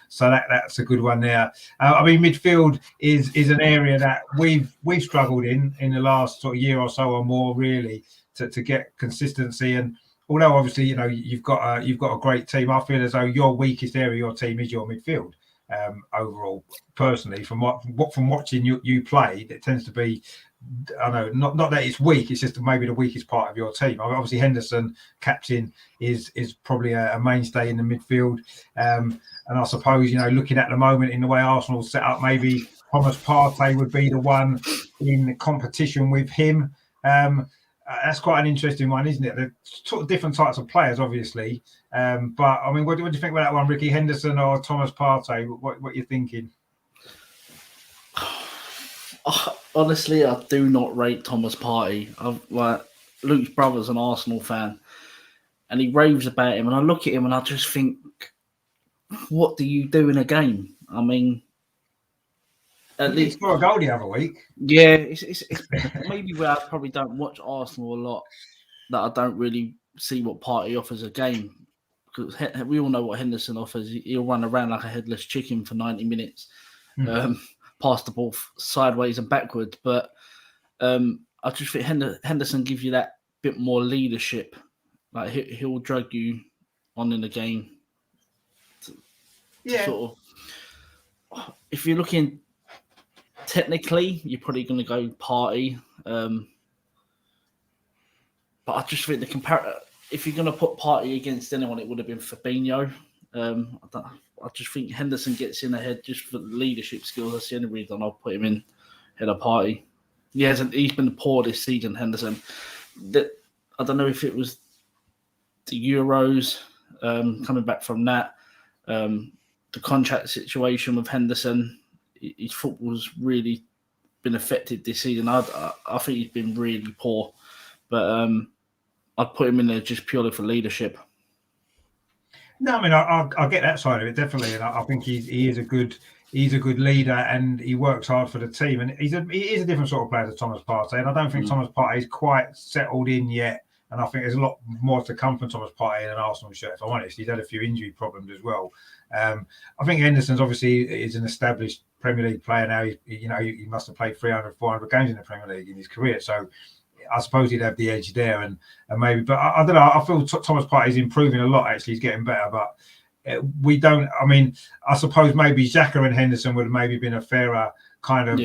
So that's a good one there. I mean, midfield is an area that we've struggled in the last sort of year or so or more, really, to get consistency. And although obviously you've got a great team, I feel as though your weakest area of your team is your midfield. Overall, personally, from watching you play, it tends to be, I know, not that it's weak, it's just maybe the weakest part of your team. Obviously, Henderson, captain, is probably a mainstay in the midfield. And I suppose, looking at the moment in the way Arsenal's set up, maybe Thomas Partey would be the one in competition with him. That's quite an interesting one, isn't it? They're sort of different types of players, obviously. But I mean, what do you think about that one, Ricky? Henderson or Thomas Partey? What are you thinking? Honestly, I do not rate Thomas Partey. Luke's brother's an Arsenal fan, and he raves about him. And I look at him and I just think, what do you do in a game? I mean, at least score a goal the other week. Yeah, it's maybe where I probably don't watch Arsenal a lot, that I don't really see what Partey offers a game, because we all know what Henderson offers. He'll run around like a headless chicken for 90 minutes, pass the ball sideways and backwards. But I just think Henderson gives you that bit more leadership. Like he'll drag you on in the game. Yeah. Sort of if you're looking technically, you're probably going to go Partey. But I just think if you're going to put Partey against anyone, it would have been Fabinho. I just think Henderson gets in ahead just for leadership skills. That's the only reason I'll put him in ahead of Partey. He's been poor this season, Henderson. I don't know if it was the Euros coming back from that, the contract situation with Henderson. His football's really been affected this season. I think he's been really poor, but I'd put him in there just purely for leadership. No, I mean I get that side of it definitely, and I think he is a good leader, and he works hard for the team, and he is a different sort of player to Thomas Partey, and I don't think Thomas Partey is quite settled in yet. And I think there's a lot more to come from Thomas Partey in an Arsenal shirt, if I'm honest. He's had a few injury problems as well. I think Henderson's obviously is an established Premier League player now. He must have played 300, 400 games in the Premier League in his career. So I suppose he'd have the edge there, and maybe. But I don't know. I feel Thomas Partey is improving a lot. Actually, he's getting better. But we don't. I mean, I suppose maybe Xhaka and Henderson would have maybe been a fairer kind of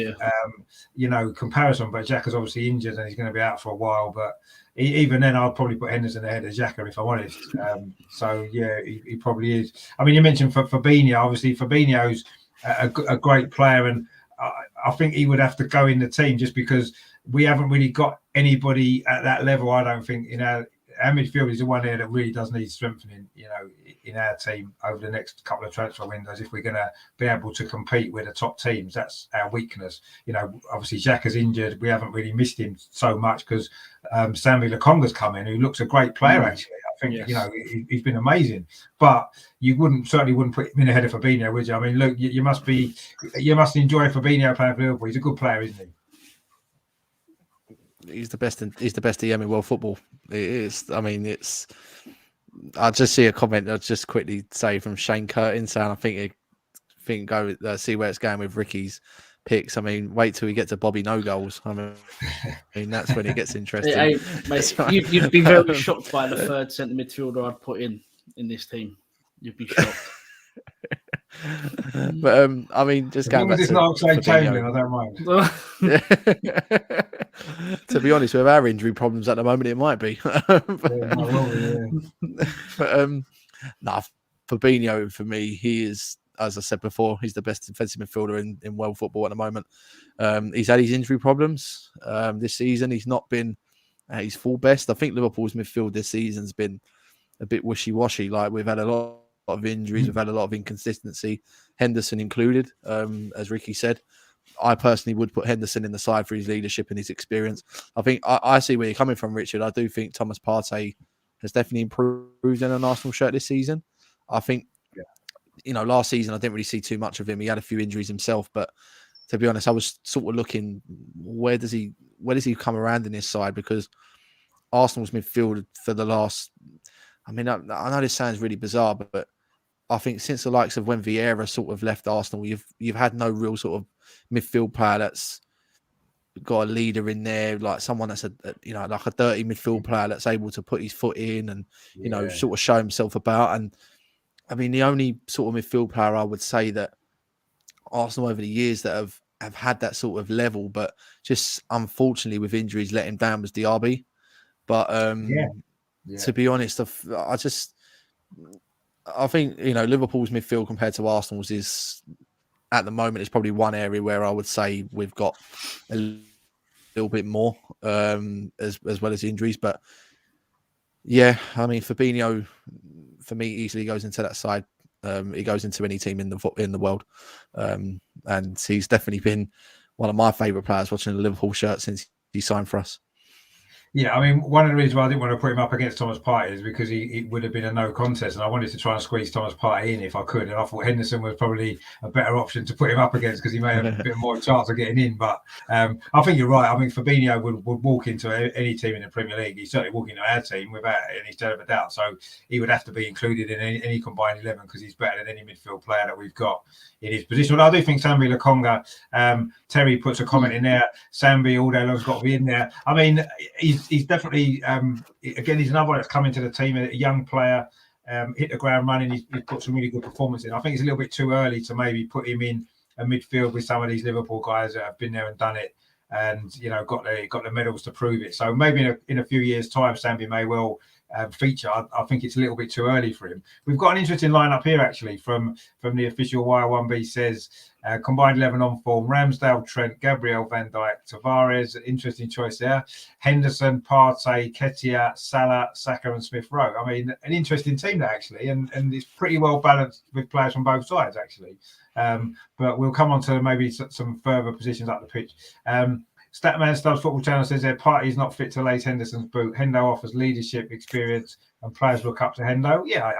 comparison. But Xhaka's obviously injured and he's going to be out for a while. But even then, I'd probably put Henderson ahead of Xhaka if I'm honest. So yeah, he probably is. I mean, you mentioned Fabinho. Obviously, Fabinho's a great player, and I think he would have to go in the team just because we haven't really got anybody at that level. I don't think our midfield is the one area that really does need strengthening, in our team over the next couple of transfer windows. If we're going to be able to compete with the top teams, that's our weakness. Obviously Xhaka's injured. We haven't really missed him so much because Sambi Lokonga's come in, who looks a great player actually. I think he's been amazing, but you certainly wouldn't put him in ahead of Fabinho, would you? I mean, look, you must enjoy Fabinho playing for Liverpool. He's a good player, isn't he? He's the best DM in world football. It is. I mean, I just see a comment. I'll just quickly say from Shane Curtin saying, I think go see where it's going with Ricky's picks. I mean, wait till we get to Bobby no goals. I mean that's when it gets interesting. Hey, mate, you'd be very shocked by the third centre midfielder I'd put in this team. You'd be shocked. But I mean, just going back to Chamberlain, I don't mind. To be honest, with our injury problems at the moment, it might be. But Fabinho for me, he is, as I said before, he's the best defensive midfielder in world football at the moment. He's had his injury problems this season. He's not been at his full best. I think Liverpool's midfield this season's been a bit wishy-washy. Like, we've had a lot of injuries, we've had a lot of inconsistency, Henderson included, as Ricky said. I personally would put Henderson in the side for his leadership and his experience. I think I see where you're coming from, Richard. I do think Thomas Partey has definitely improved in an Arsenal shirt this season. I think, last season I didn't really see too much of him. He had a few injuries himself, but to be honest, I was sort of looking, where does he come around in this side? Because Arsenal's midfield for the last, I know this sounds really bizarre, but I think since the likes of when Vieira sort of left Arsenal, you've had no real sort of midfield player that's got a leader in there, like someone that's like a dirty midfield player that's able to put his foot in and sort of show himself about. And I mean, the only sort of midfield player I would say that Arsenal over the years that have had that sort of level, but just unfortunately with injuries let him down, was Diaby. But to be honest, I think Liverpool's midfield compared to Arsenal's is, at the moment, is probably one area where I would say we've got a little bit more, as well as injuries. But yeah, I mean, Fabinho for me easily goes into that side. He goes into any team in the world, and he's definitely been one of my favourite players watching the Liverpool shirt since he signed for us. Yeah, I mean, one of the reasons why I didn't want to put him up against Thomas Partey is because it would have been a no contest, and I wanted to try and squeeze Thomas Partey in if I could, and I thought Henderson was probably a better option to put him up against because he may have a bit more chance of getting in. But I think you're right. I mean, Fabinho would walk into any team in the Premier League. He's certainly walking into our team without any shadow of a doubt. So he would have to be included in any combined 11 because he's better than any midfield player that we've got in his position. But I do think Sambi Lokonga, Terry puts a comment in there, Sambi all day long's got to be in there. I mean, he's definitely, again, he's another one that's come into the team, a young player, hit the ground running. He's put some really good performance in. I think it's a little bit too early to maybe put him in a midfield with some of these Liverpool guys that have been there and done it, and got the medals to prove it. So maybe in a few years' time, Sambi may well feature. I think it's a little bit too early for him. We've got an interesting lineup here actually from the official Wire1B says combined 11 on form: Ramsdale, Trent, Gabriel, Van Dijk, Tavares. Interesting choice there. Henderson, Partey, Ketia, Salah, Saka, and Smith Rowe. I mean, an interesting team there actually, and it's pretty well balanced with players from both sides actually. But we'll come on to maybe some further positions up the pitch. Statman Stubbs Football Channel says their party is not fit to lace Henderson's boot. Hendo offers leadership, experience, and players look up to Hendo. Yeah,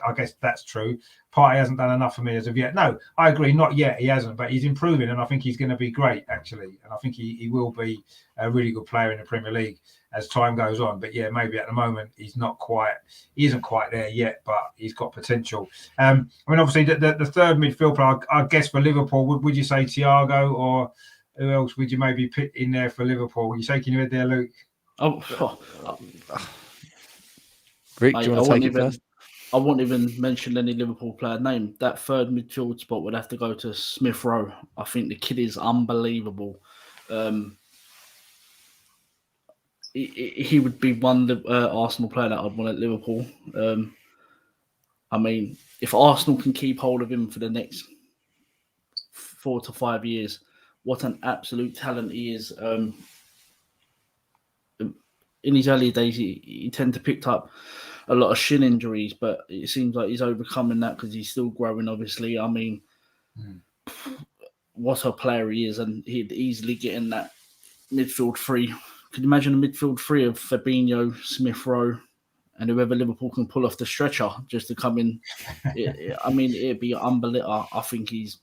I guess that's true. Partey hasn't done enough for me as of yet. No, I agree. Not yet. He hasn't, but he's improving, and I think he's going to be great, actually. And I think he will be a really good player in the Premier League as time goes on. But yeah, maybe at the moment he isn't quite there yet, but he's got potential. I mean, obviously, the third midfield player, I guess for Liverpool, would you say Thiago, or who else would you maybe put in there for Liverpool? Were you shaking your head there, Luke? Rick, do you want to take it first? I won't even mention any Liverpool player name. That third midfield spot would have to go to Smith Rowe. I think the kid is unbelievable. He would be one Arsenal player that I'd want at Liverpool. I mean, if Arsenal can keep hold of him for the next 4 to 5 years, what an absolute talent he is. In his early days, he tended to pick up a lot of shin injuries, but it seems like he's overcoming that because he's still growing, obviously. I mean, what a player he is, and he'd easily get in that midfield three. Could you imagine a midfield three of Fabinho, Smith Rowe, and whoever Liverpool can pull off the stretcher just to come in? I mean, it'd be unbelievable. I think he's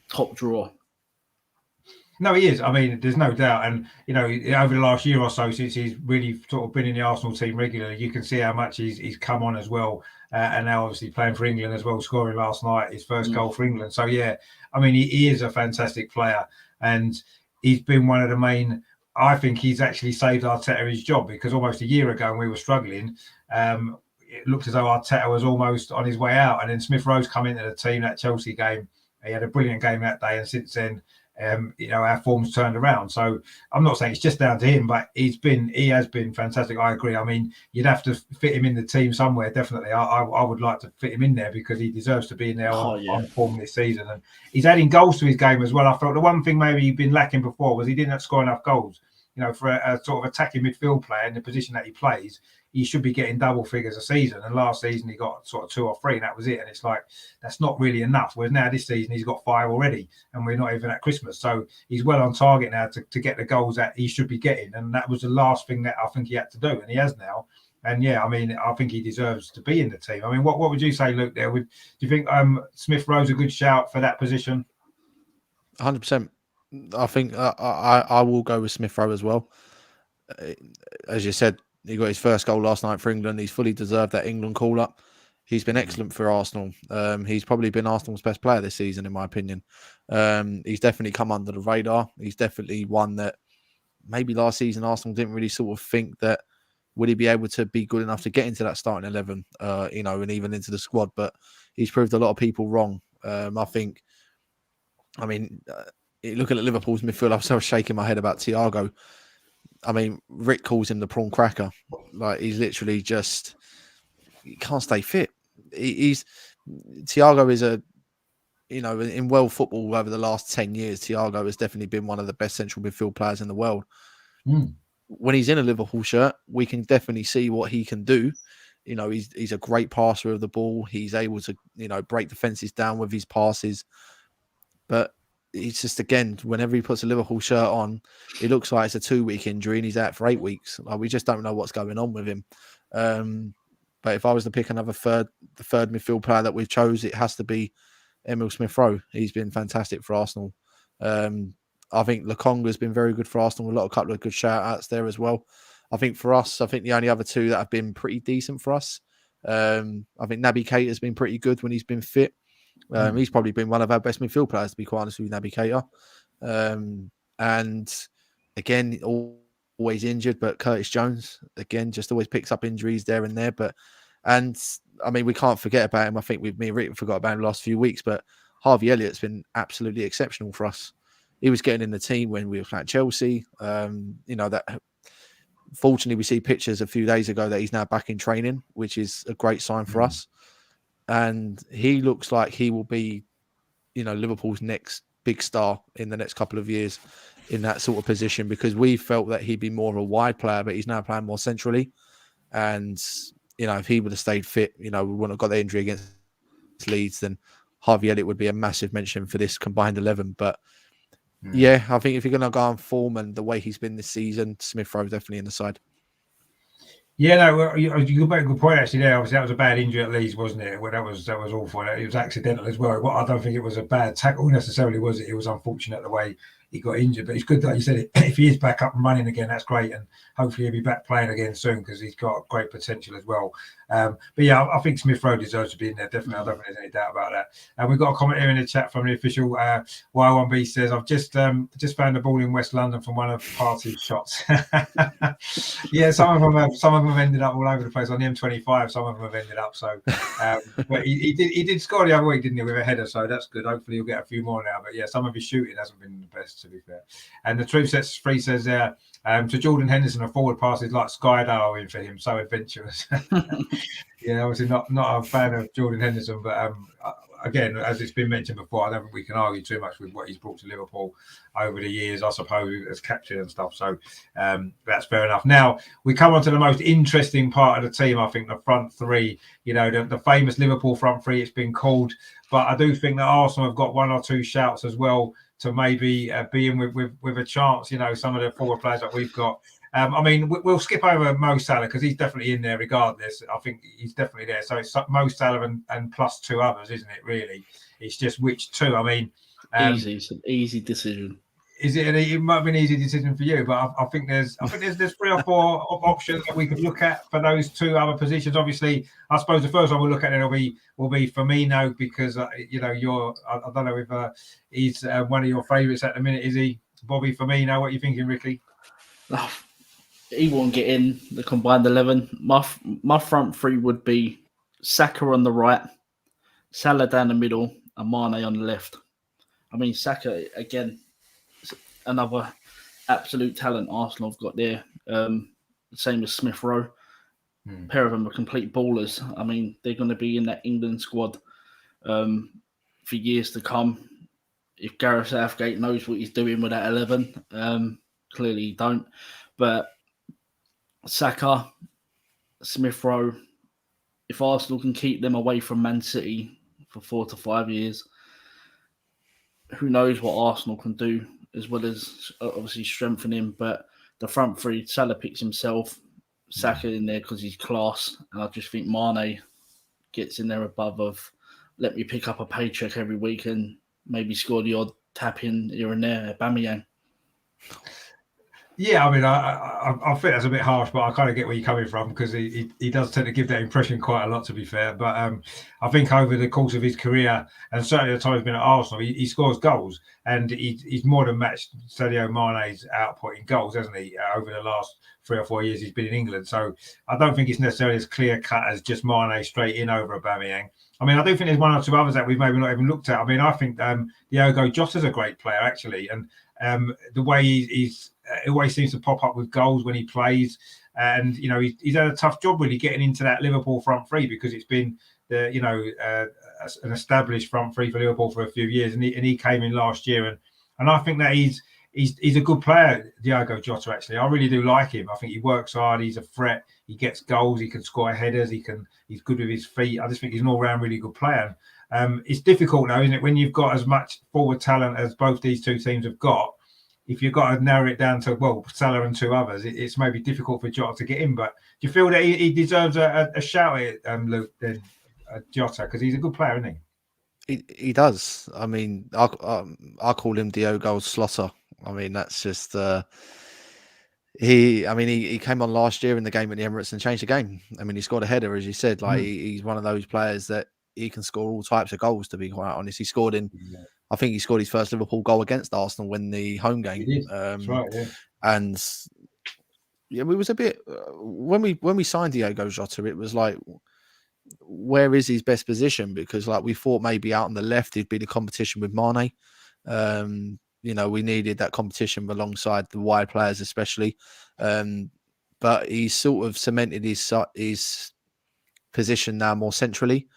top drawer. No, he is. I mean, there's no doubt. And, over the last year or so, since he's really sort of been in the Arsenal team regularly, you can see how much he's come on as well. And now obviously playing for England as well, scoring last night, his first goal for England. So, yeah, I mean, he is a fantastic player. And he's been one of the main, I think he's actually saved Arteta his job, because almost a year ago when we were struggling, it looked as though Arteta was almost on his way out. And then Smith Rowe's come into the team, that Chelsea game. He had a brilliant game that day. And since then, our form's turned around. So I'm not saying it's just down to him, but he has been fantastic. I agree. I mean, you'd have to fit him in the team somewhere, definitely. I would like to fit him in there because he deserves to be in there on form this season. And he's adding goals to his game as well. I felt the one thing maybe he'd been lacking before was he didn't score enough goals. For a sort of attacking midfield player in the position that he plays, he should be getting double figures a season. And last season he got sort of 2 or 3, and that was it. And it's like, that's not really enough. Whereas now this season he's got 5 already, and we're not even at Christmas. So he's well on target now to get the goals that he should be getting. And that was the last thing that I think he had to do, and he has now. And yeah, I mean, I think he deserves to be in the team. I mean, what would you say, Luke? Do you think Smith Rowe's a good shout for that position? 100%. I think I will go with Smith Rowe as well. As you said, he got his first goal last night for England. He's fully deserved that England call-up. He's been excellent for Arsenal. He's probably been Arsenal's best player this season, in my opinion. He's definitely come under the radar. He's definitely one that maybe last season Arsenal didn't really sort of think that would he be able to be good enough to get into that starting 11, and even into the squad. But he's proved a lot of people wrong. Look at Liverpool's midfield. I was shaking my head about Thiago. I mean, Rick calls him the prawn cracker. Like, he's literally just, he can't stay fit. Thiago is in world football over the last 10 years, Thiago has definitely been one of the best central midfield players in the world. When he's in a Liverpool shirt, we can definitely see what he can do. He's a great passer of the ball. He's able to, break defenses down with his passes. But it's just, again, whenever he puts a Liverpool shirt on, it looks like it's a 2-week injury and he's out for 8 weeks. Like, we just don't know what's going on with him. But if I was to pick the third midfield player that we've chose, it has to be Emil Smith Rowe. He's been fantastic for Arsenal. I think Lokonga's been very good for Arsenal. A couple of good shout outs there as well. I think for us, the only other two that have been pretty decent for us, I think Naby Keita's been pretty good when he's been fit. He's probably been one of our best midfield players, to be quite honest with you, Naby Keita. And again, always injured, but Curtis Jones, again, just always picks up injuries there and there. We can't forget about him. I think me and Rick forgot about him the last few weeks, but Harvey Elliott's been absolutely exceptional for us. He was getting in the team when we were playing Chelsea. That fortunately we see pictures a few days ago that he's now back in training, which is a great sign for us. And he looks like he will be, Liverpool's next big star in the next couple of years in that sort of position, because we felt that he'd be more of a wide player, but he's now playing more centrally. And, if he would have stayed fit, we wouldn't have got the injury against Leeds, then Harvey Elliott would be a massive mention for this combined 11. But yeah, I think if you're going to go on form and the way he's been this season, Smith Rowe definitely in the side. Yeah, no, you make a good point actually there. Obviously, that was a bad injury at Leeds, wasn't it? Well, that was awful. It was accidental as well. I don't think it was a bad tackle necessarily, was it? It was unfortunate the way he got injured. But it's good that you said it. If he is back up and running again, that's great. And hopefully he'll be back playing again soon, because he's got great potential as well. But yeah, I think Smith Rowe deserves to be in there, definitely. I don't think there's any doubt about that. And we've got a comment here in the chat from the official Y1B says, I've just found the ball in West London from one of Party's shots. Yeah, some of them have ended up all over the place on the M25. Some of them have ended up. So, but he did score the other week, didn't he, with a header? So that's good. Hopefully he'll get a few more now. But yeah, some of his shooting hasn't been the best, to be fair. And the Truth Sets Free says there, to Jordan Henderson, a forward pass is like skydiving for him. So adventurous. Yeah, obviously not a fan of Jordan Henderson, but again, as it's been mentioned before, I don't think we can argue too much with what he's brought to Liverpool over the years, I suppose, as captain and stuff. So that's fair enough. Now, we come on to the most interesting part of the team, I think, the front three, the famous Liverpool front three, it's been called. But I do think that Arsenal have got one or two shouts as well to maybe be in with a chance, some of the forward players that we've got. We'll skip over Mo Salah because he's definitely in there regardless. I think he's definitely there. So it's Mo Salah and plus two others, isn't it, really? It's just which two. It's an easy decision. Is it? It might be an easy decision for you, but I think there's 3 or 4 options that we could look at for those two other positions. Obviously, I suppose the first one we'll look at will be Firmino, because I don't know if he's one of your favourites at the minute. Is he, Bobby Firmino? What are you thinking, Ricky? He won't get in the combined 11. My front three would be Saka on the right, Salah down the middle, and Mane on the left. Saka, again, another absolute talent Arsenal have got there. Same as Smith Rowe. Pair of them are complete ballers. They're going to be in that England squad for years to come. If Gareth Southgate knows what he's doing with that 11, clearly he don't. But Saka, Smith Rowe, if Arsenal can keep them away from Man City for 4 to 5 years, who knows what Arsenal can do, as well as obviously strengthening. But the front three, Salah picks himself, Saka in there because he's class, and I just think Mane gets in there above of, let me pick up a paycheck every week and maybe score the odd tap in here and there, Aubameyang. Yeah, I think that's a bit harsh, but I kind of get where you're coming from, because he does tend to give that impression quite a lot, to be fair. But I think over the course of his career, and certainly the time he's been at Arsenal, he scores goals, and he's more than matched Sadio Mane's output in goals, hasn't he? Over the last 3 or 4 years he's been in England. So I don't think it's necessarily as clear cut as just Mane straight in over Aubameyang. I do think there's one or two others that we've maybe not even looked at. I think Diogo Jota's a great player, actually, and the way he's always seems to pop up with goals when he plays, and he's had a tough job really getting into that Liverpool front three, because it's been an established front three for Liverpool for a few years, and he came in last year, and I think that he's a good player, Diogo Jota. Actually, I really do like him. I think he works hard. He's a threat. He gets goals. He can score headers. He's good with his feet. I just think he's an all-round really good player. It's difficult now, isn't it, when you've got as much forward talent as both these two teams have got? If you've got to narrow it down to, Salah and two others, it's maybe difficult for Jota to get in. But do you feel that he deserves a shout at Luke, then, Jota, because he's a good player, isn't he? He does. I call him Diogo's Slaughter. That's just he came on last year in the game at the Emirates and changed the game. He scored a header, as you said. He's one of those players that he can score all types of goals, to be quite honest. He scored I think he scored his first Liverpool goal against Arsenal in the home game. That's right, yeah. And yeah, we was a bit when we signed Diogo Jota, it was like, where is his best position? Because like we thought maybe out on the left he'd be the competition with Mane. We needed that competition alongside the wide players, especially. But he's sort of cemented his position now more centrally.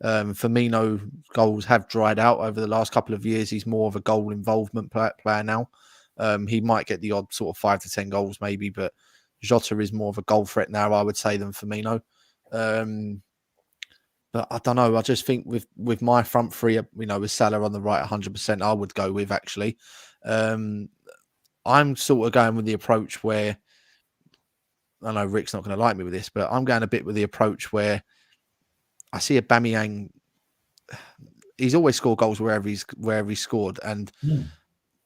Firmino goals have dried out over the last couple of years. He's more of a goal involvement player now. He might get the odd sort of 5 to 10 goals maybe, but Jota is more of a goal threat now, I would say, than Firmino. But I don't know. I just think with my front three, with Salah on the right, 100%, I would go with actually. I'm sort of going with the approach where, I know Rick's not going to like me with this, but I'm going a bit with the approach where I see Aubameyang. He's always scored goals wherever he's scored, and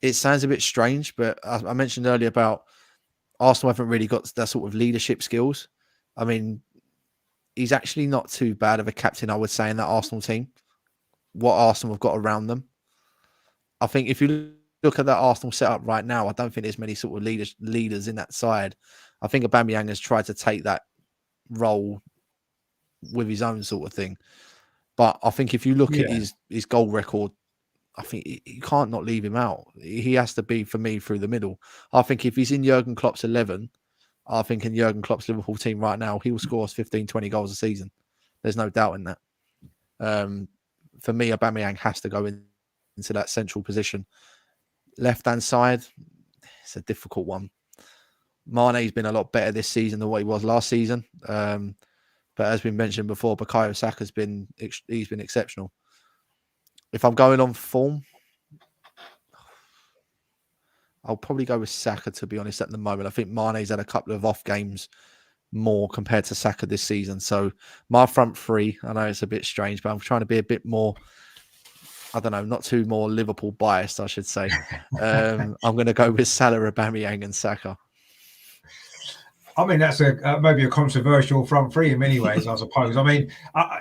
it sounds a bit strange, but I mentioned earlier about Arsenal haven't really got that sort of leadership skills. I mean, he's actually not too bad of a captain, I would say, in that Arsenal team. What Arsenal have got around them, I think if you look at that Arsenal setup right now, I don't think there's many sort of leaders in that side. I think Aubameyang has tried to take that role with his own sort of thing. But I think if you look at his goal record, I think you can't not leave him out. He has to be, for me, through the middle. I think if he's in Jurgen Klopp's 11, I think in Jurgen Klopp's Liverpool team right now, he will score us 15, 20 goals a season. There's no doubt in that. For me, Aubameyang has to go into that central position. Left-hand side, it's a difficult one. Mane's been a lot better this season than what he was last season. But as we mentioned before, Bukayo Saka's been exceptional. If I'm going on form, I'll probably go with Saka, to be honest, at the moment. I think Mane's had a couple of off games more compared to Saka this season. So my front three, I know it's a bit strange, but I'm trying to be a bit more, I don't know, not too more Liverpool biased, I should say. I'm going to go with Salah, Aubameyang and Saka. I mean, that's maybe a controversial front three in many ways, I suppose. I mean,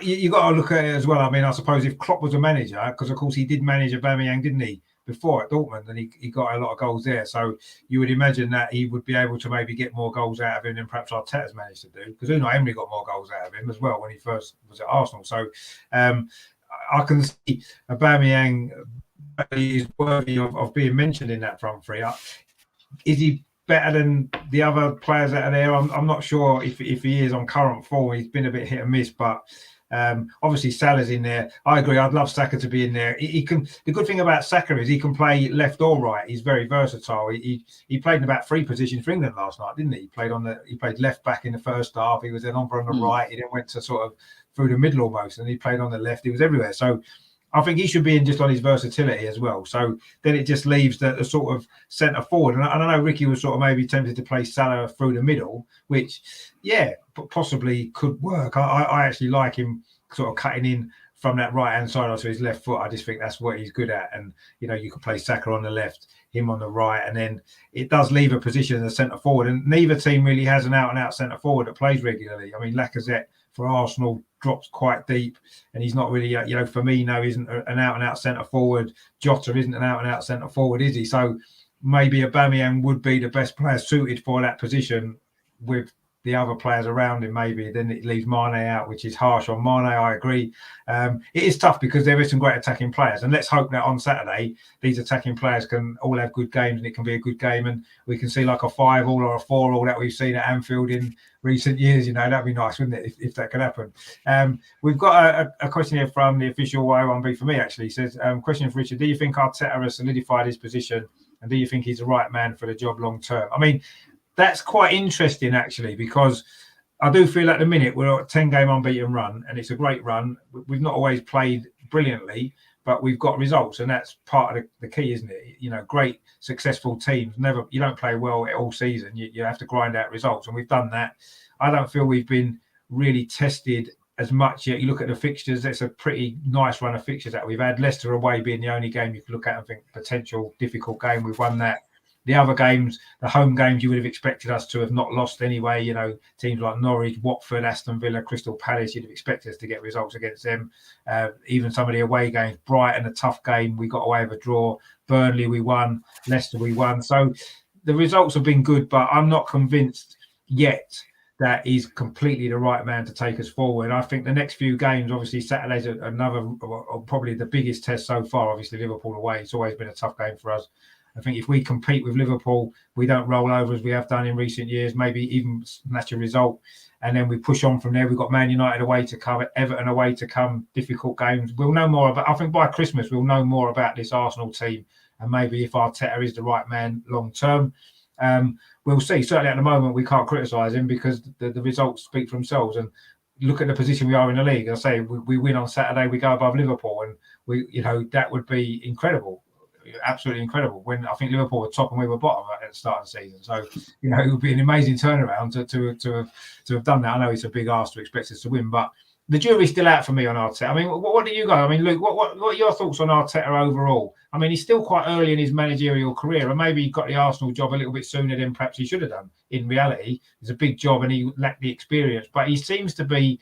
you got to look at it as well. I mean, I suppose if Klopp was a manager, because of course he did manage Aubameyang, didn't he, before at Dortmund, and he got a lot of goals there. So you would imagine that he would be able to maybe get more goals out of him than perhaps Arteta's managed to do, because Unai Emery got more goals out of him as well when he first was at Arsenal. So I can see Aubameyang is worthy of being mentioned in that front three. Is he better than the other players that are there? I'm not sure if he is on current form. He's been a bit hit and miss, but obviously Salah's in there. I agree. I'd love Saka to be in there. He can. The good thing about Saka is he can play left or right. He's very versatile. He played in about 3 positions for England last night, didn't he? He played left back in the first half. He was then on the right. He then went to sort of through the middle almost, and he played on the left. He was everywhere. So I think he should be in just on his versatility as well. So then it just leaves the sort of centre forward. And I know Ricky was sort of maybe tempted to play Salah through the middle, which, possibly could work. I actually like him sort of cutting in from that right-hand side onto his left foot. I just think that's what he's good at. And, you could play Saka on the left, him on the right. And then it does leave a position in the centre forward. And neither team really has an out-and-out centre forward that plays regularly. I mean, Lacazette for Arsenal drops quite deep, and he's not really, Firmino isn't an out-and-out centre forward. Jota isn't an out-and-out centre forward, is he? So maybe Aubameyang would be the best player suited for that position with the other players around him. Maybe then it leaves Mane out, which is harsh on Mane. I agree. It is tough because there is some great attacking players, and let's hope that on Saturday these attacking players can all have good games and it can be a good game, and we can see like a 5-all or a 4-all that we've seen at Anfield in recent years. That'd be nice, wouldn't it, if that could happen. We've got a question here from the official Y1B for me, actually. It says, question for Richard: do you think Arteta has solidified his position, and do you think he's the right man for the job long term? I mean, that's quite interesting, actually, because I do feel at the minute we're on a 10-game unbeaten run, and it's a great run. We've not always played brilliantly, but we've got results, and that's part of the key, isn't it? Great, successful teams, you don't play well all season. You have to grind out results, and we've done that. I don't feel we've been really tested as much yet. You look at the fixtures, it's a pretty nice run of fixtures that we've had. Leicester away being the only game you can look at and think potential difficult game. We've won that. The other games, the home games, you would have expected us to have not lost anyway. Teams like Norwich, Watford, Aston Villa, Crystal Palace, you'd have expected us to get results against them. Even some of the away games, Brighton, a tough game, we got away with a draw. Burnley, we won. Leicester, we won. So the results have been good, but I'm not convinced yet that he's completely the right man to take us forward. I think the next few games, obviously Saturday's another, or probably the biggest test so far. Obviously Liverpool away, it's always been a tough game for us. I think if we compete with Liverpool, we don't roll over as we have done in recent years, maybe even snatch a result, and then we push on from there. We've got Man United away to come, Everton away to come, difficult games. We'll know more about, I think by Christmas, we'll know more about this Arsenal team, and maybe if Arteta is the right man long term. We'll see. Certainly at the moment, we can't criticise him because the results speak for themselves. And look at the position we are in the league. I say we win on Saturday, we go above Liverpool, and that would be incredible, absolutely incredible. When I think Liverpool were top and we were bottom at the start of the season, so it would be an amazing turnaround to have done that. I know it's a big ask to expect us to win, but the jury's still out for me on Arteta. I mean, what do you go? I mean, Luke, what are your thoughts on Arteta overall? I mean, he's still quite early in his managerial career, and maybe he got the Arsenal job a little bit sooner than perhaps he should have done. In reality, it's a big job and he lacked the experience, but he seems to be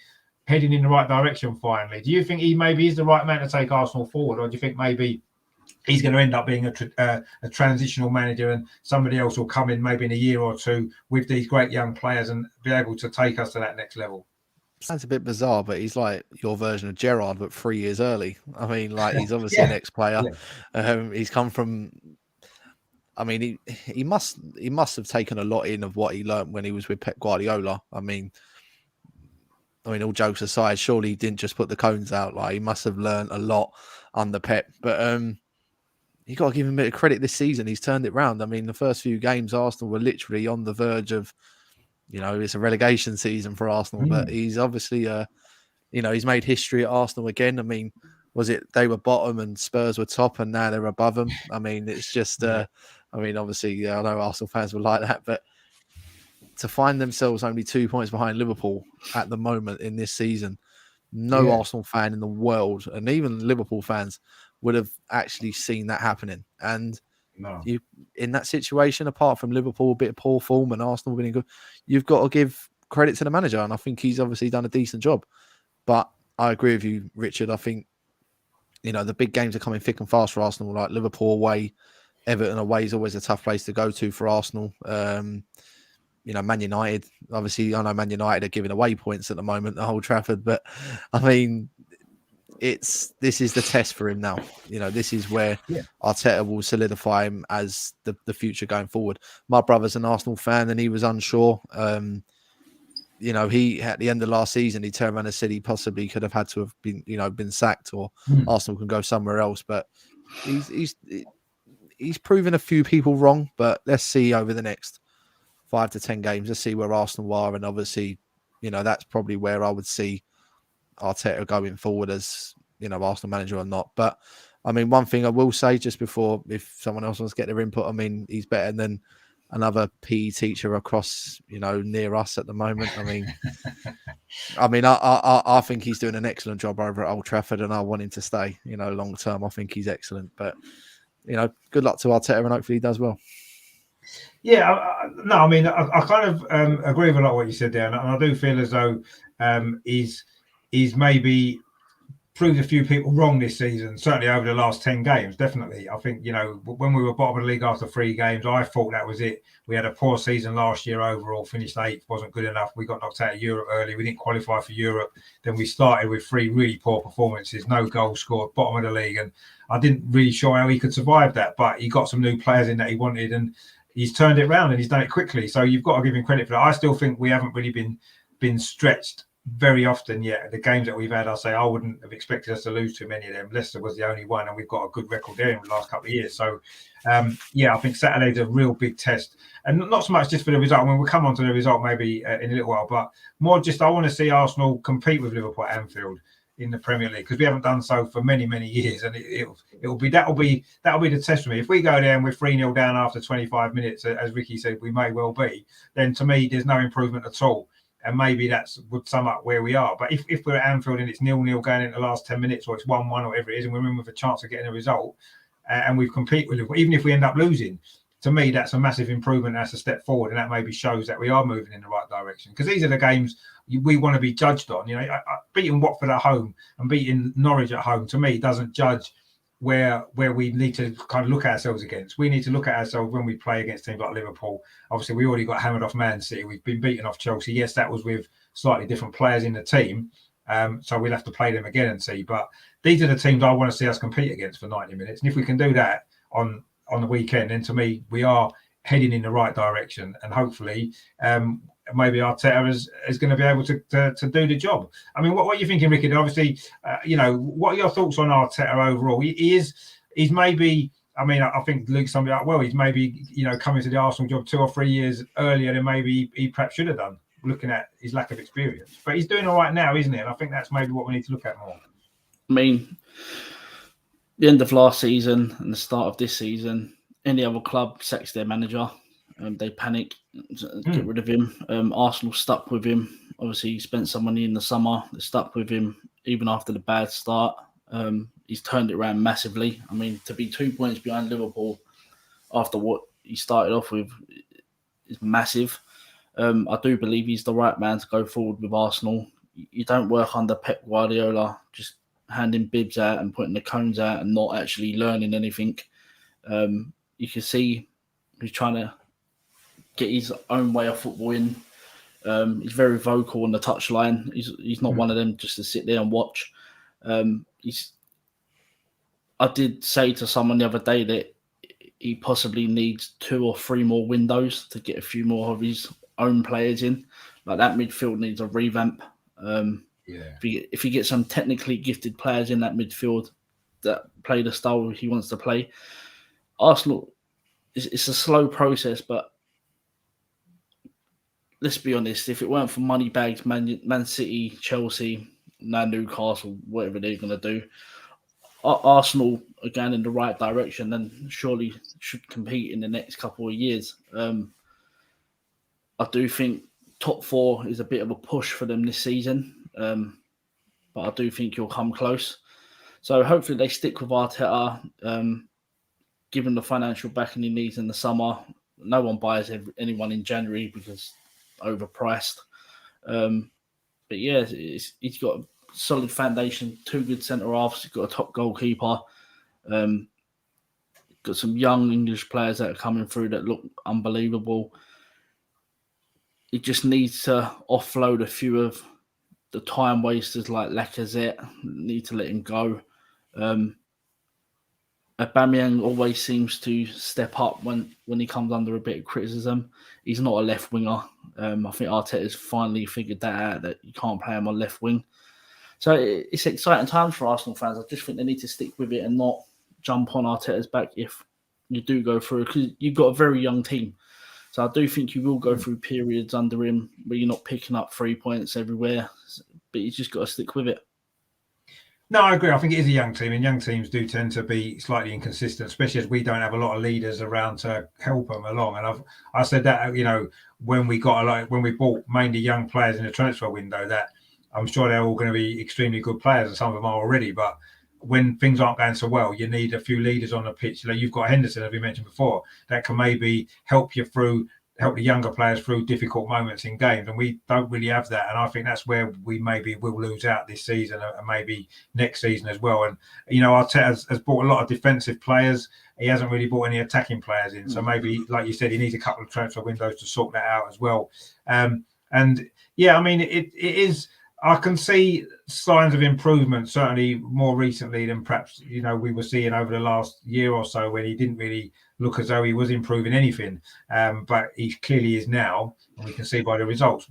heading in the right direction finally. Do you think he maybe is the right man to take Arsenal forward, or do you think maybe he's going to end up being a transitional manager and somebody else will come in maybe in a year or two with these great young players and be able to take us to that next level? Sounds a bit bizarre, but he's like your version of Gerrard, but 3 years early. I mean, like he's obviously an ex-player. Yeah. He's come from. I mean, he must have taken a lot in of what he learned when he was with Pep Guardiola. I mean, all jokes aside, surely he didn't just put the cones out. Like he must have learned a lot under Pep. But you got to give him a bit of credit this season. He's turned it round. I mean, the first few games, Arsenal were literally on the verge of. It's a relegation season for Arsenal, but he's obviously, he's made history at Arsenal again. I mean, was it they were bottom and Spurs were top and now they're above them? I mean, it's just, obviously, I know Arsenal fans would like that, but to find themselves only 2 points behind Liverpool at the moment in this season, no Arsenal fan in the world, and even Liverpool fans, would have actually seen that happening. And you in that situation, apart from Liverpool a bit of poor form and Arsenal being good, you've got to give credit to the manager, and I think he's obviously done a decent job. But I agree with you, Richard. I think the big games are coming thick and fast for Arsenal, like Liverpool away, Everton away is always a tough place to go to for Arsenal. Man United, obviously I know Man United are giving away points at the moment at Old Trafford, but I mean this is the test for him now. This is where Arteta will solidify him as the future going forward. My brother's an Arsenal fan and he was unsure. He at the end of last season, he turned around and said he possibly could have had to have been sacked or Arsenal can go somewhere else. But he's proven a few people wrong. But let's see over the next 5 to 10 games, let's see where Arsenal are. And obviously, that's probably where I would see Arteta going forward as Arsenal manager or not. But I mean, one thing I will say just before, if someone else wants to get their input, I mean, he's better than another PE teacher across near us at the moment. I think he's doing an excellent job over at Old Trafford, and I want him to stay long term. I think he's excellent, but good luck to Arteta, and hopefully he does well. Yeah, I kind of agree with a lot of what you said there, and I do feel as though he's maybe proved a few people wrong this season, certainly over the last 10 games, definitely. I think, when we were bottom of the league after 3 games, I thought that was it. We had a poor season last year overall, finished 8th, wasn't good enough. We got knocked out of Europe early. We didn't qualify for Europe. Then we started with 3 really poor performances, no goals scored, bottom of the league. And I didn't really sure how he could survive that, but he got some new players in that he wanted and he's turned it around and he's done it quickly. So you've got to give him credit for that. I still think we haven't really been stretched very often yet. The games that we've had, I'll say I wouldn't have expected us to lose too many of them. Leicester was the only one, and we've got a good record there in the last couple of years. So, I think Saturday's a real big test, and not so much just for the result. I mean, we'll come on to the result maybe in a little while, but more just I want to see Arsenal compete with Liverpool at Anfield in the Premier League, because we haven't done so for many years, and that'll be the test for me. If we go there and we're 3-0 down after 25 minutes, as Ricky said, we may well be. Then to me, there's no improvement at all. And maybe that would sum up where we are. But if we're at Anfield and it's 0-0 going into the last 10 minutes, or it's 1-1 or whatever it is, and we're in with a chance of getting a result, and we've competed with Liverpool, even if we end up losing, to me, that's a massive improvement. That's a step forward. And that maybe shows that we are moving in the right direction. Because these are the games we want to be judged on. Beating Watford at home and beating Norwich at home, to me, doesn't judge where we need to kind of look at ourselves against. We need to look at ourselves when we play against teams like Liverpool. Obviously, we already got hammered off Man City. We've been beaten off Chelsea. Yes, that was with slightly different players in the team. So we'll have to play them again and see. But these are the teams I want to see us compete against for 90 minutes. And if we can do that on the weekend, then to me, we are heading in the right direction. And hopefully, maybe Arteta is going to be able to do the job. I mean, what are you thinking, Ricky? Obviously, what are your thoughts on Arteta overall? He's maybe, I mean, I think Luke summed it up well. He's maybe, coming to the Arsenal job 2 or 3 years earlier than maybe he perhaps should have done, looking at his lack of experience. But he's doing all right now, isn't he? And I think that's maybe what we need to look at more. I mean, the end of last season and the start of this season, any other club sacks their manager. They panic, get rid of him. Arsenal stuck with him. Obviously, he spent some money in the summer. They stuck with him even after the bad start. He's turned it around massively. I mean, to be 2 points behind Liverpool after what he started off with is massive. I do believe he's the right man to go forward with Arsenal. You don't work under Pep Guardiola, just handing bibs out and putting the cones out and not actually learning anything. You can see he's trying to get his own way of football in. He's very vocal on the touchline. He's not one of them just to sit there and watch. I did say to someone the other day that he possibly needs 2 or 3 more windows to get a few more of his own players in. Like that midfield needs a revamp. If you get some technically gifted players in that midfield that play the style he wants to play, Arsenal, it's a slow process, but let's be honest, if it weren't for money bags, Man City, Chelsea, now Newcastle, whatever they're going to do, Arsenal are going in the right direction and surely should compete in the next couple of years. I do think top 4 is a bit of a push for them this season, but I do think you'll come close. So hopefully they stick with Arteta, given the financial backing he needs in the summer. No one buys anyone in January because overpriced. But yeah, he's got a solid foundation, 2 good centre halves. He's got a top goalkeeper. Got some young English players that are coming through that look unbelievable. He just needs to offload a few of the time wasters like Lacazette. Need to let him go. Aubameyang always seems to step up when he comes under a bit of criticism. He's not a left winger. I think Arteta's finally figured that out, that you can't play him on left wing. So it's exciting times for Arsenal fans. I just think they need to stick with it and not jump on Arteta's back if you do go through, because you've got a very young team. So I do think you will go through periods under him where you're not picking up 3 points everywhere, but you just got to stick with it. No, I agree. I think it is a young team, and young teams do tend to be slightly inconsistent, especially as we don't have a lot of leaders around to help them along. And I said that, when we bought mainly young players in the transfer window, that I'm sure they're all going to be extremely good players, and some of them are already. But when things aren't going so well, you need a few leaders on the pitch. You've got Henderson, as we mentioned before, that can maybe help the younger players through difficult moments in games, and we don't really have that. And I think that's where we maybe will lose out this season and maybe next season as well. And Arteta has bought a lot of defensive players. He hasn't really bought any attacking players in, so maybe, like you said, he needs a couple of transfer windows to sort that out as well. And yeah, I mean, it is. I can see signs of improvement, certainly more recently than perhaps we were seeing over the last year or so, when he didn't really look as though he was improving anything. But he clearly is now, and we can see by the results,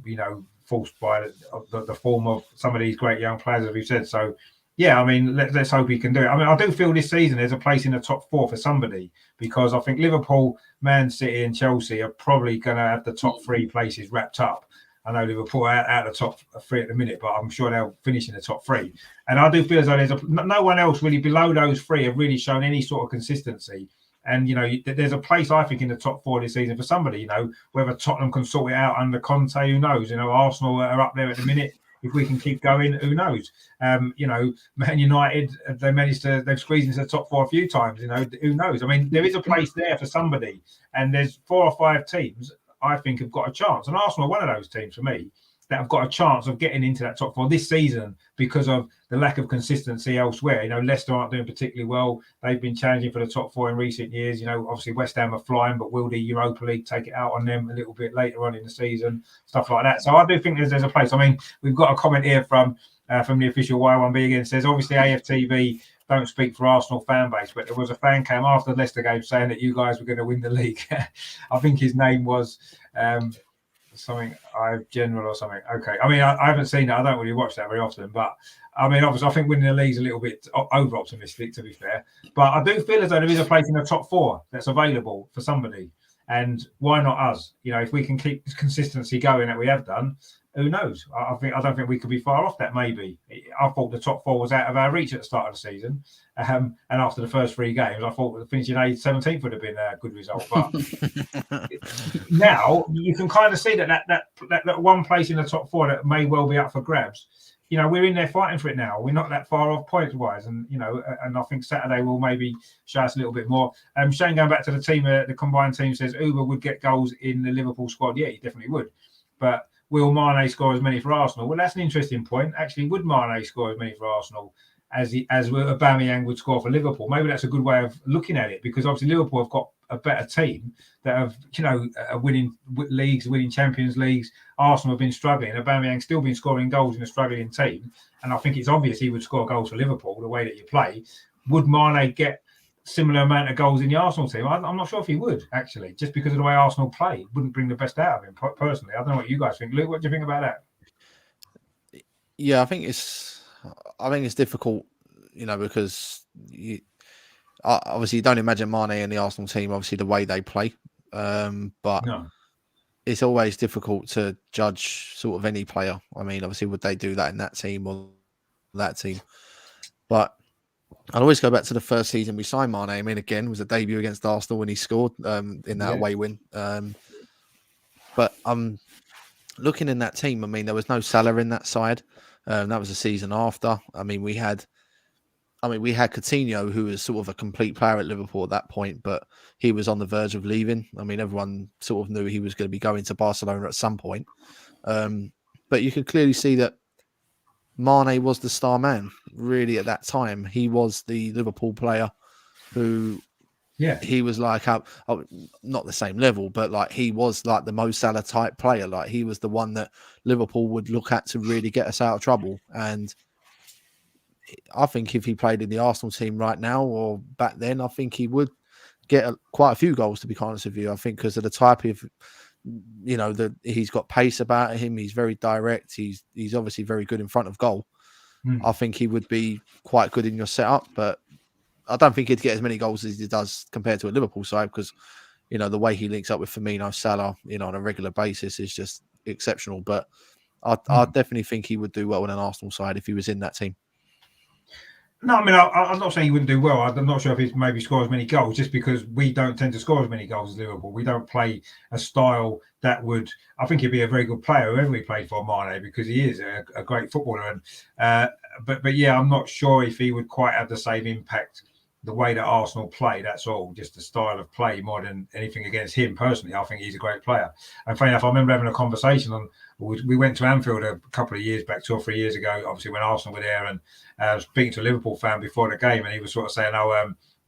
forced by the form of some of these great young players, as we've said. So, yeah, I mean, let's hope he can do it. I mean, I do feel this season there's a place in the top 4 for somebody, because I think Liverpool, Man City and Chelsea are probably going to have the top 3 places wrapped up. I know Liverpool are out of the top 3 at the minute, but I'm sure they'll finish in the top 3. And I do feel as though no one else really below those 3 have really shown any sort of consistency. And, there's a place, I think, in the top 4 this season for somebody, whether Tottenham can sort it out under Conte, who knows? Arsenal are up there at the minute. If we can keep going, who knows? Man United, they've squeezed into the top 4 a few times, who knows? I mean, there is a place there for somebody. And there's 4 or 5 teams I think have got a chance, and Arsenal are one of those teams for me. that have got a chance of getting into that top four this season because of the lack of consistency elsewhere. You know, Leicester aren't doing particularly well. They've been challenging for the top four in recent years. You know, obviously West Ham are flying, but will the Europa League take it out on them a little bit later on in the season? Stuff like that. So I do think there's a place. I mean, we've got a comment here from the official Y1B again. It says, obviously AFTV don't speak for Arsenal fan base, but there was a fan came after the Leicester game saying that you guys were going to win the league. I think his name was something General or something. Okay. I mean, I haven't seen that. I don't really watch that very often, but I mean, obviously, I think winning the league's a little bit over optimistic, to be fair. But I do feel as though there is a place in the top four that's available for somebody. And why not us? You know, if we can keep consistency going that we have done, who knows? I don't think we could be far off that. Maybe I thought the top four was out of our reach at the start of the season, and after the first 3 games, I thought finishing 17th would have been a good result. But now you can kind of see that one place in the top four that may well be up for grabs. You know, we're in there fighting for it now. We're not that far off points wise, and you know, and I think Saturday will maybe show us a little bit more. Shane, going back to the team, the combined team says Uber would get goals in the Liverpool squad. Yeah, he definitely would, but will Mane score as many for Arsenal? Well, that's an interesting point. Actually, would Mane score as many for Arsenal as Aubameyang would score for Liverpool? Maybe that's a good way of looking at it, because obviously Liverpool have got a better team that have, you know, winning leagues, winning Champions Leagues. Arsenal have been struggling. Aubameyang's still been scoring goals in a struggling team, and I think it's obvious he would score goals for Liverpool the way that you play. Would Mane get similar amount of goals in the Arsenal team? I'm not sure if he would, actually, just because of the way Arsenal play. It wouldn't bring the best out of him, personally. I don't know what you guys think. Luke, what do you think about that? Yeah, I think it's difficult, you know, because obviously you don't imagine Mane in the Arsenal team, obviously the way they play, but no. It's always difficult to judge sort of any player. I mean, obviously, would they do that in that team or that team? But I'll always go back to the first season we signed Mane. I mean, again, it was a debut against Arsenal when he scored in that away win. But looking in that team, I mean, there was no Salah in that side. That was the season after. I mean, we had Coutinho, who was sort of a complete player at Liverpool at that point, but he was on the verge of leaving. I mean, everyone sort of knew he was going to be going to Barcelona at some point. But you could clearly see that Mane was the star man, really, at that time. He was the Liverpool player who, he was like, not the same level, but like he was like the Mo Salah type player. Like he was the one that Liverpool would look at to really get us out of trouble. And I think if he played in the Arsenal team right now or back then, I think he would get quite a few goals, to be honest with you. I think because of the type of, you know, he's got pace about him. He's very direct. He's obviously very good in front of goal. I think he would be quite good in your setup, but I don't think he'd get as many goals as he does compared to a Liverpool side, because, you know, the way he links up with Firmino, Salah, you know, on a regular basis is just exceptional. But I definitely think he would do well in an Arsenal side if he was in that team. No, I mean, I'm not saying he wouldn't do well. I'm not sure if he'd maybe score as many goals, just because we don't tend to score as many goals as Liverpool. We don't play a style that would. I think he'd be a very good player whoever he played for, Mane, because he is a great footballer. And but yeah, I'm not sure if he would quite have the same impact the way that Arsenal play. That's all, just the style of play more than anything against him personally. I think he's a great player. And funny enough, I remember having a conversation we went to Anfield a couple of years back, 2 or 3 years ago, obviously when Arsenal were there, and speaking to a Liverpool fan before the game, and he was sort of saying,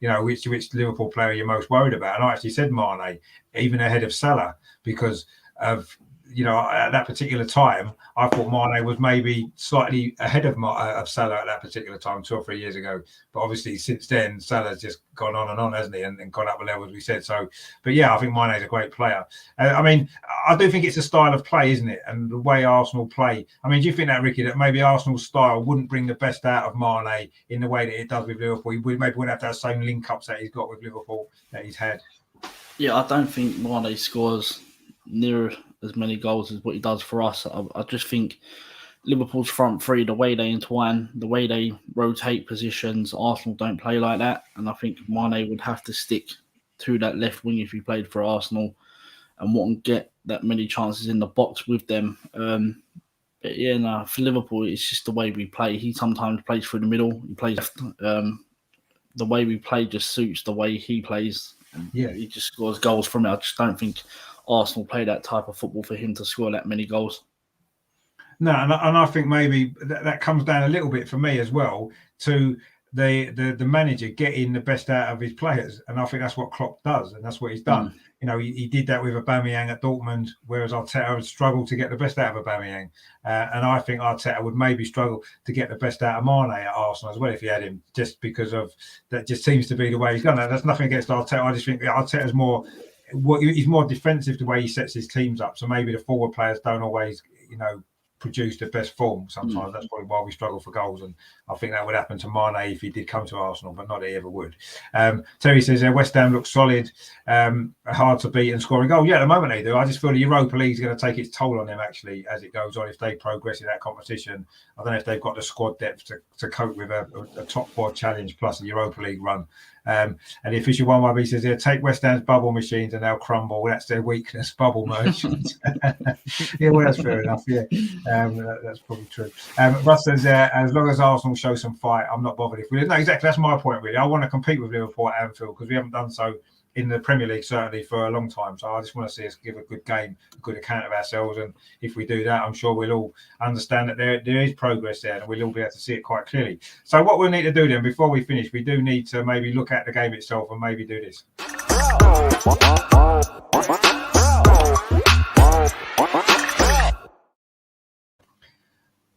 you know, which Liverpool player you're most worried about? And I actually said Mane, even ahead of Salah, because of, you know, at that particular time, I thought Mane was maybe slightly ahead of Salah at that particular time, 2 or 3 years ago. But obviously, since then, Salah's just gone on, hasn't he? And gone up a level, as we said. So, but yeah, I think Mane is a great player. I mean, I do think it's a style of play, isn't it? And the way Arsenal play. I mean, do you think that, Ricky, that maybe Arsenal's style wouldn't bring the best out of Mane in the way that it does with Liverpool? He maybe wouldn't have that same link-ups that he's got with Liverpool that he's had. Yeah, I don't think Mane scores near as many goals as what he does for us. I just think Liverpool's front three, the way they entwine, the way they rotate positions, Arsenal don't play like that. And I think Mane would have to stick to that left wing if he played for Arsenal and wouldn't get that many chances in the box with them. But yeah, no, for Liverpool, it's just the way we play. He sometimes plays through the middle. He plays left. The way we play just suits the way he plays. And he just scores goals from it. I just don't think Arsenal play that type of football for him to score that many goals. No, and I think maybe that comes down a little bit for me as well to the manager getting the best out of his players, and I think that's what Klopp does, and that's what he's done. You know, he did that with Aubameyang at Dortmund, whereas Arteta would struggle to get the best out of Aubameyang, and I think Arteta would maybe struggle to get the best out of Mane at Arsenal as well if he had him, just because of that. Just seems to be the way he's gone. That's nothing against Arteta. I just think Arteta's more. He's more defensive the way he sets his teams up, so maybe the forward players don't always, produce the best form sometimes. That's probably why we struggle for goals, and I think that would happen to Mane if he did come to Arsenal, but not that he ever would. Terry says West Ham looks solid, hard to beat and scoring goals. Yeah, at the moment they do. I just feel the Europa League is going to take its toll on them actually as it goes on if they progress in that competition. I don't know if they've got the squad depth to cope with a top four challenge plus the Europa League run. And the official 1YB says here, take West Ham's bubble machines and they'll crumble. That's their weakness, bubble merchants. Yeah, well, that's fair enough. Yeah, that's probably true. Russ says, as long as Arsenal show some fight, I'm not bothered if we. No, exactly. That's my point, really. I want to compete with Liverpool at Anfield because we haven't done so in the Premier League, certainly for a long time. So I just want to see us give a good game, a good account of ourselves. And if we do that, I'm sure we'll all understand that there is progress there and we'll all be able to see it quite clearly. So what we'll need to do then, before we finish, we do need to maybe look at the game itself and maybe do this.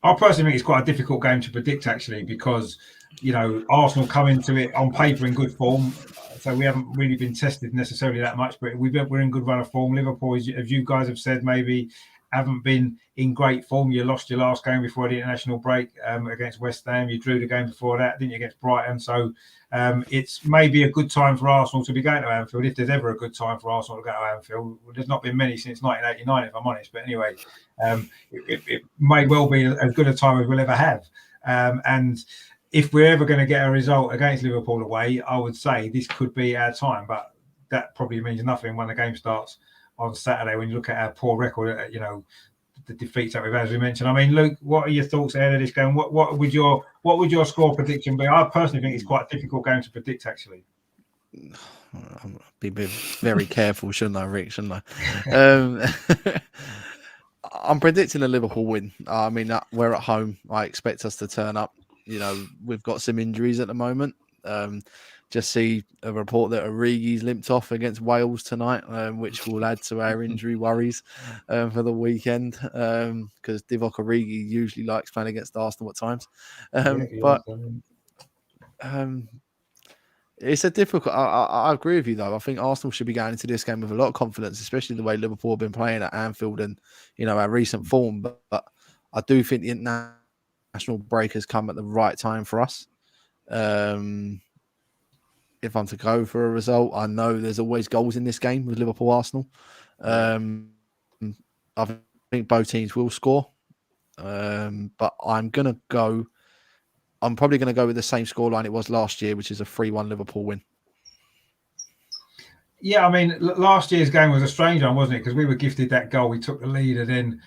I personally think it's quite a difficult game to predict, actually, because, Arsenal come into it on paper in good form. So we haven't really been tested necessarily that much, but we're in good run of form. Liverpool, as you guys have said, maybe haven't been in great form. You lost your last game before the international break against West Ham. You drew the game before that, didn't you, against Brighton? So it's maybe a good time for Arsenal to be going to Anfield, if there's ever a good time for Arsenal to go to Anfield. There's not been many since 1989, if I'm honest. But anyway, it may well be as good a time as we'll ever have. And if we're ever going to get a result against Liverpool away, I would say this could be our time. But that probably means nothing when the game starts on Saturday. When you look at our poor record, the defeats that we've had, as we mentioned. I mean, Luke, what are your thoughts ahead of this game? What would your score prediction be? I personally think it's quite a difficult game to predict, actually. I'll be very careful, shouldn't I, Rick? Shouldn't I? I'm predicting a Liverpool win. I mean, we're at home. I expect us to turn up. We've got some injuries at the moment. Just see a report that Origi's limped off against Wales tonight, which will add to our injury worries for the weekend, because Divock Origi usually likes playing against Arsenal at times. It's a difficult. I agree with you, though. I think Arsenal should be going into this game with a lot of confidence, especially the way Liverpool have been playing at Anfield and our recent form. But I do think the international break has come at the right time for us. If I'm to go for a result, I know there's always goals in this game with Liverpool Arsenal. I think both teams will score, but I'm probably going to go with the same scoreline it was last year, which is a 3-1 Liverpool win. Yeah, I mean, last year's game was a strange one, wasn't it? Because we were gifted that goal, we took the lead, and then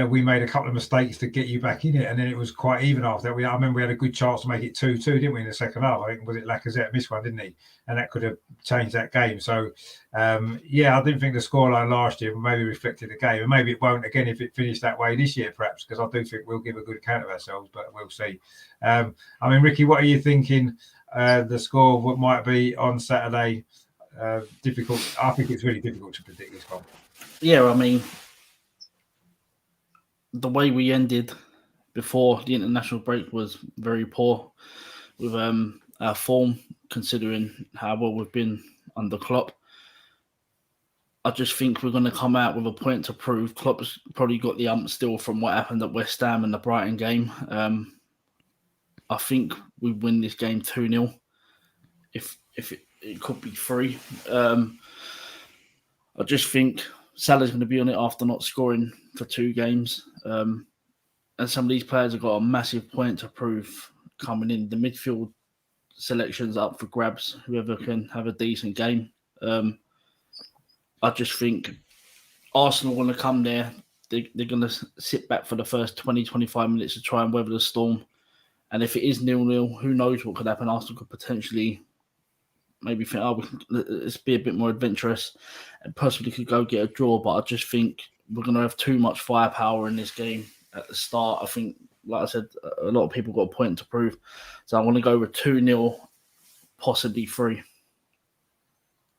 we made a couple of mistakes to get you back in it, and then it was quite even after that. I remember we had a good chance to make it 2-2, didn't we, in the second half? I think was it Lacazette missed one, didn't he? And that could have changed that game. So, I didn't think the scoreline last year maybe reflected the game, and maybe it won't again if it finished that way this year, perhaps, because I do think we'll give a good account of ourselves, but we'll see. I mean, Ricky, what are you thinking? The score what might be on Saturday? Difficult. I think it's really difficult to predict this one. Yeah, I mean, the way we ended before the international break was very poor with our form, considering how well we've been under Klopp. I just think we're going to come out with a point to prove. Klopp's probably got the ump still from what happened at West Ham and the Brighton game. I think we win this game 2-0. If it could be 3. I just think Salah's going to be on it after not scoring for 2 games. And some of these players have got a massive point to prove coming in. The midfield selection's up for grabs, whoever can have a decent game. I just think Arsenal want to come there. They're going to sit back for the first 20, 25 minutes to try and weather the storm. And if it is 0-0, who knows what could happen. Arsenal could potentially maybe think, let's be a bit more adventurous and possibly could go get a draw. But I just think we're going to have too much firepower in this game at the start. I think, like I said, a lot of people got a point to prove. So I'm going to go with 2-0, possibly 3.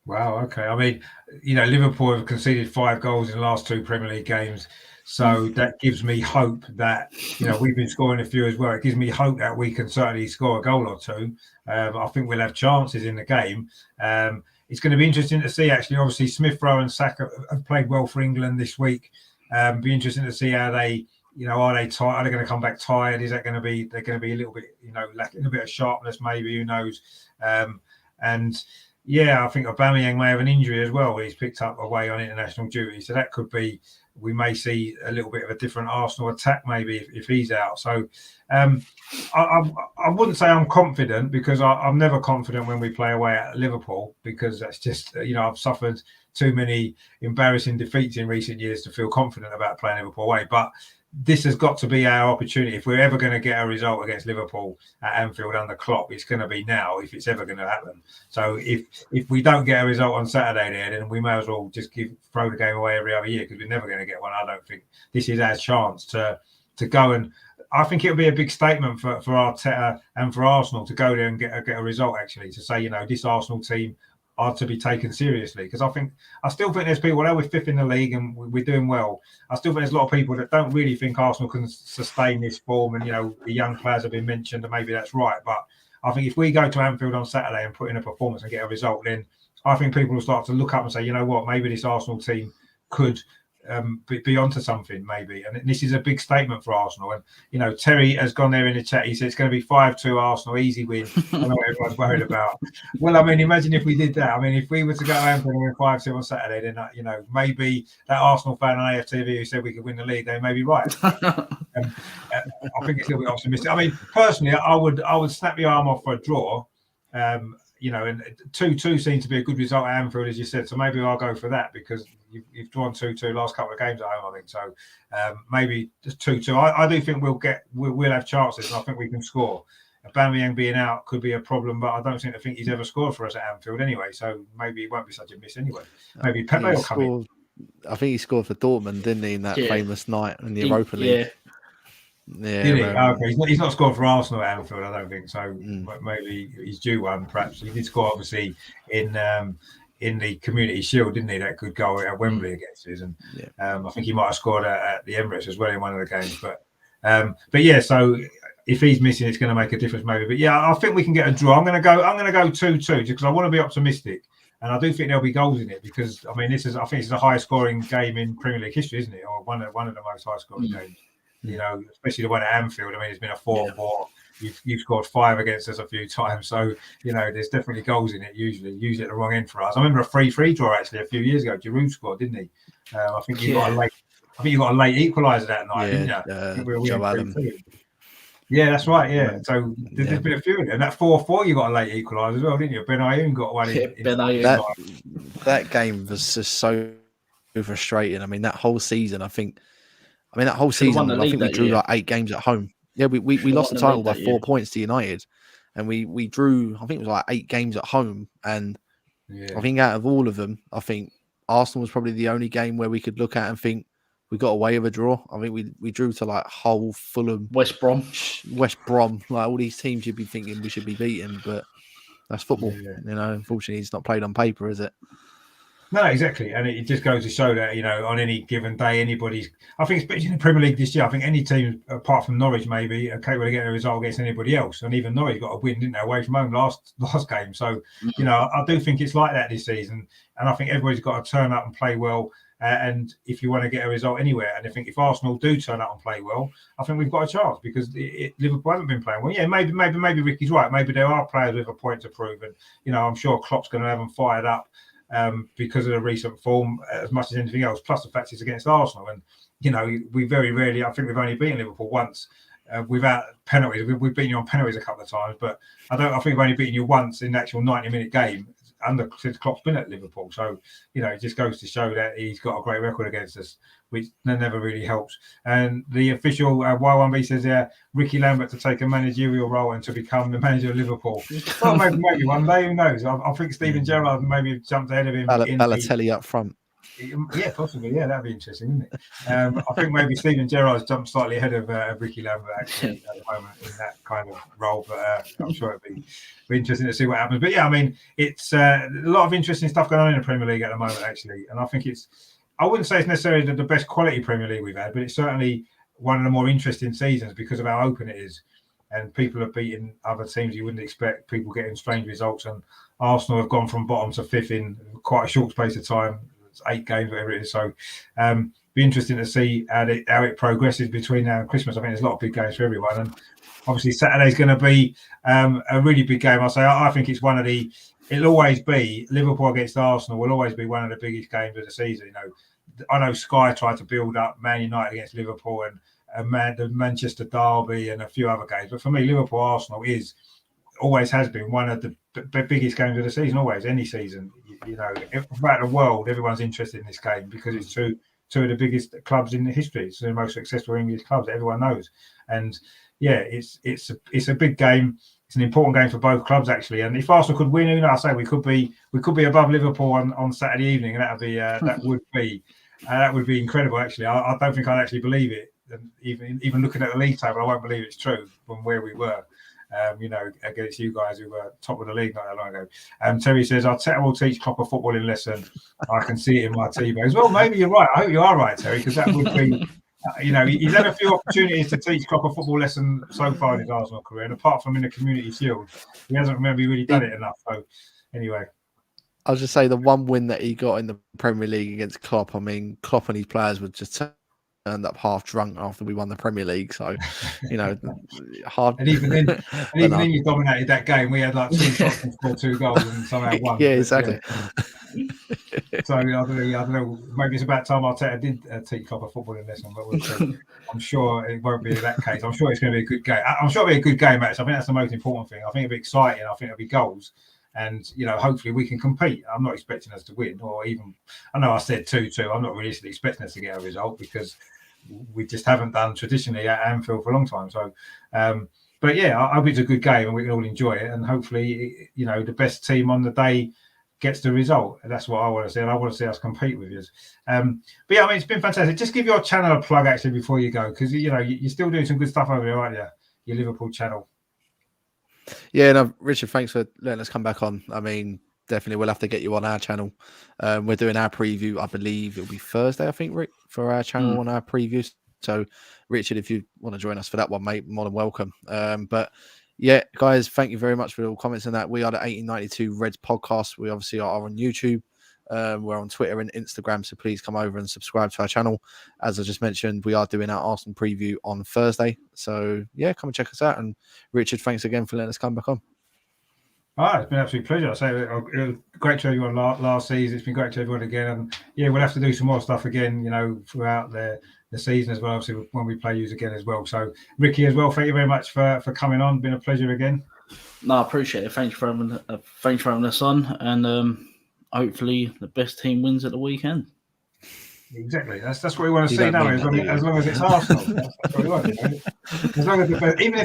Wow. Okay. I mean, Liverpool have conceded 5 goals in the last 2 Premier League games. So that gives me hope that, we've been scoring a few as well. It gives me hope that we can certainly score a goal or two. I think we'll have chances in the game. It's going to be interesting to see, actually. Obviously, Smith Rowe and Saka have played well for England this week. Be interesting to see how they, are they tired? Are they going to come back tired? Is that going to be, they're going to be a little bit, lacking a bit of sharpness, maybe, who knows? And yeah, I think Aubameyang may have an injury as well. He's picked up away on international duty. So that could be, we may see a little bit of a different Arsenal attack maybe if he's out. So I wouldn't say I'm confident, because I'm never confident when we play away at Liverpool, because that's just, I've suffered too many embarrassing defeats in recent years to feel confident about playing Liverpool away. But this has got to be our opportunity. If we're ever going to get a result against Liverpool at Anfield under Klopp, it's going to be now, if it's ever going to happen. So if we don't get a result on Saturday there, then we may as well just throw the game away every other year, because we're never going to get one. I don't think this is our chance to go, and I think it'll be a big statement for Arteta and for Arsenal to go there and get a result, actually, to say, this Arsenal team are to be taken seriously. Because I still think there's people, we're 5th in the league and we're doing well. I still think there's a lot of people that don't really think Arsenal can sustain this form, and the young players have been mentioned, and maybe that's right. But I think if we go to Anfield on Saturday and put in a performance and get a result, then I think people will start to look up and say, you know what, maybe this Arsenal team could be onto something, maybe. And this is a big statement for Arsenal. And Terry has gone there in the chat. He said it's going to be 5-2 Arsenal, easy win. I know what everyone's worried about. Well, I mean, imagine if we did that. I mean, if we were to go to Anfield and win 5-2 on Saturday, then maybe that Arsenal fan on AFTV who said we could win the league, they may be right. I think it's a little bit optimistic. I mean, personally, I would snap the arm off for a draw. And 2-2 seems to be a good result at Anfield, as you said. So maybe I'll go for that, because you've drawn 2-2 last couple of games at home, I think. So maybe just 2-2. I do think we'll have chances, and I think we can score. Aubameyang being out could be a problem, but I don't think he's ever scored for us at Anfield anyway. So maybe it won't be such a miss anyway. Maybe Pepe will come in. I think he scored for Dortmund, didn't he, in that famous night in the Europa League? Yeah. Did he? Okay. He's not scored for Arsenal at Anfield, I don't think. So maybe he's due one, perhaps. He did score, obviously, in the Community Shield, didn't he? That good goal at Wembley against us. And I think he might have scored at the Emirates as well in one of the games. But yeah, so if he's missing, it's going to make a difference maybe. But yeah, I think we can get a draw. I'm going to go 2-2, because I want to be optimistic. And I do think there'll be goals in it, because I think it's the highest scoring game in Premier League history, isn't it? Or one of the most high scoring games. Especially the one at Anfield. I mean, it's been a 4-4. You've scored 5 against us a few times, so there's definitely goals in it. Usually at the wrong end for us. I remember a 3-3 draw actually a few years ago. Giroud scored, didn't he? I think you got a late equaliser that night, didn't you? Joe Allen. Yeah, that's right. Yeah, so there's been a few of them. That 4-4, you got a late equaliser as well, didn't you? Ben Ayoun got one. That game was just so frustrating. I mean, that whole season, I think we drew like 8 games at home. Yeah, we lost the title by 4 points to United, and we drew, I think it was like 8 games at home. And I think out of all of them, I think Arsenal was probably the only game where we could look at and think we got away with a draw. I think we drew to like Hull, Fulham, West Brom, like all these teams you'd be thinking we should be beating, but that's football. Unfortunately, it's not played on paper, is it? No, exactly. And it just goes to show that, on any given day, I think especially in the Premier League this year, I think any team apart from Norwich maybe are capable of getting a result against anybody else. And even Norwich got a win, didn't they, away from home last game. So, I do think it's like that this season. And I think everybody's got to turn up and play well. And if you want to get a result anywhere, and I think if Arsenal do turn up and play well, I think we've got a chance, because Liverpool haven't been playing well. Yeah, maybe Ricky's right. Maybe there are players with a point to prove. And, I'm sure Klopp's going to have them fired up. Because of the recent form, as much as anything else, plus the fact it's against Arsenal. And, we very rarely, I think we've only beaten Liverpool once without penalties. We've beaten you on penalties a couple of times, but I think we've only beaten you once in the actual 90-minute game since Klopp's been at Liverpool. So, it just goes to show that he's got a great record against us, which never really helps. And the official Y1B says, Ricky Lambert to take a managerial role and to become the manager of Liverpool. Well, maybe one day, who knows? I think Steven Gerrard maybe jumped ahead of him. Balotelli up front. Yeah, possibly. Yeah, that'd be interesting, wouldn't it? I think maybe Steven Gerrard's jumped slightly ahead of Ricky Lambert actually at the moment in that kind of role, but I'm sure it'd be interesting to see what happens. But yeah, I mean, it's a lot of interesting stuff going on in the Premier League at the moment, actually, and I think I wouldn't say it's necessarily the best quality Premier League we've had, but it's certainly one of the more interesting seasons because of how open it is. And people are beating other teams you wouldn't expect, people getting strange results. And Arsenal have gone from bottom to fifth in quite a short space of time. It's 8 games, whatever it is. So be interesting to see how it progresses between now and Christmas. I think there's a lot of big games for everyone. And obviously Saturday's going to be a really big game. I think it's it'll always be Liverpool against Arsenal will always be one of the biggest games of the season. You know, I know Sky tried to build up Man United against Liverpool and the Manchester Derby and a few other games, but for me, Liverpool Arsenal always has been one of the biggest games of the season. Always, any season, you know, throughout the world, everyone's interested in this game because it's two of the biggest clubs in the history. It's the most successful English clubs everyone knows, and yeah, it's a big game. It's an important game for both clubs actually. And if Arsenal could win, you know, I say we could be above Liverpool on Saturday evening, and that would be incredible. Actually, I don't think I'd actually believe it. And even looking at the league table, I won't believe it's true from where we were. You know, against you guys who were top of the league not that long ago. Terry says, Arteta will teach Klopp a footballing lesson. I can see it in my T-bags. Well, maybe you're right. I hope you are right, Terry, because that would be, you know, he's had a few opportunities to teach Klopp a football lesson so far in his Arsenal career. And apart from in the Community Shield, he hasn't maybe really done it enough. So, anyway. I'll just say the one win that he got in the Premier League against Klopp, I mean, Klopp and his players were just turned up half drunk after we won the Premier League. So, you know, hard. And even then you dominated that game. We had like 2 shots and scored 2 goals and somehow won. Yeah, exactly. Yeah. So I don't know. Maybe it's about time Arteta did teach Klopp a footballing lesson, but we'll see. I'm sure it won't be that case. I'm sure it's going to be a good game. I'm sure it'll be a good game, actually. I think that's the most important thing. I think it'll be exciting. I think it'll be goals. And, you know, hopefully we can compete. I'm not expecting us to win or even, I know I said 2-2. I'm not really expecting us to get a result because we just haven't done traditionally at Anfield for a long time. So, but yeah, I hope it's a good game and we can all enjoy it. And hopefully, you know, the best team on the day gets the result. That's what I want to see. And I want to see us compete with you. But yeah, I mean, it's been fantastic. Just give your channel a plug actually before you go, because, you know, you're still doing some good stuff over there, aren't you? Your Liverpool channel. Yeah, no, Richard, thanks for letting us come back on. I mean, definitely we'll have to get you on our channel. We're doing our preview, I believe it'll be Thursday, I think, Rick, for our channel on our previews. So, Richard, if you want to join us for that one, mate, more than welcome. But yeah, guys, thank you very much for all comments on that. We are the 1892 Reds podcast. We obviously are on YouTube. We're on Twitter and Instagram, so please come over and subscribe to our channel. As I just mentioned, we are doing our Arsenal preview on Thursday. So, yeah, come and check us out. And Richard, thanks again for letting us come back on. It's been an absolute pleasure. I say it was great to everyone last season. It's been great to everyone again. And yeah, we'll have to do some more stuff again, you know, throughout the season as well, obviously, when we play you again as well. So, Ricky, as well, thank you very much for coming on. Been a pleasure again. No, I appreciate it. Thanks for having us on. And hopefully the best team wins at the weekend. Exactly. That's what we want to see now. As long as it's Arsenal, that's what we want. You know? As long as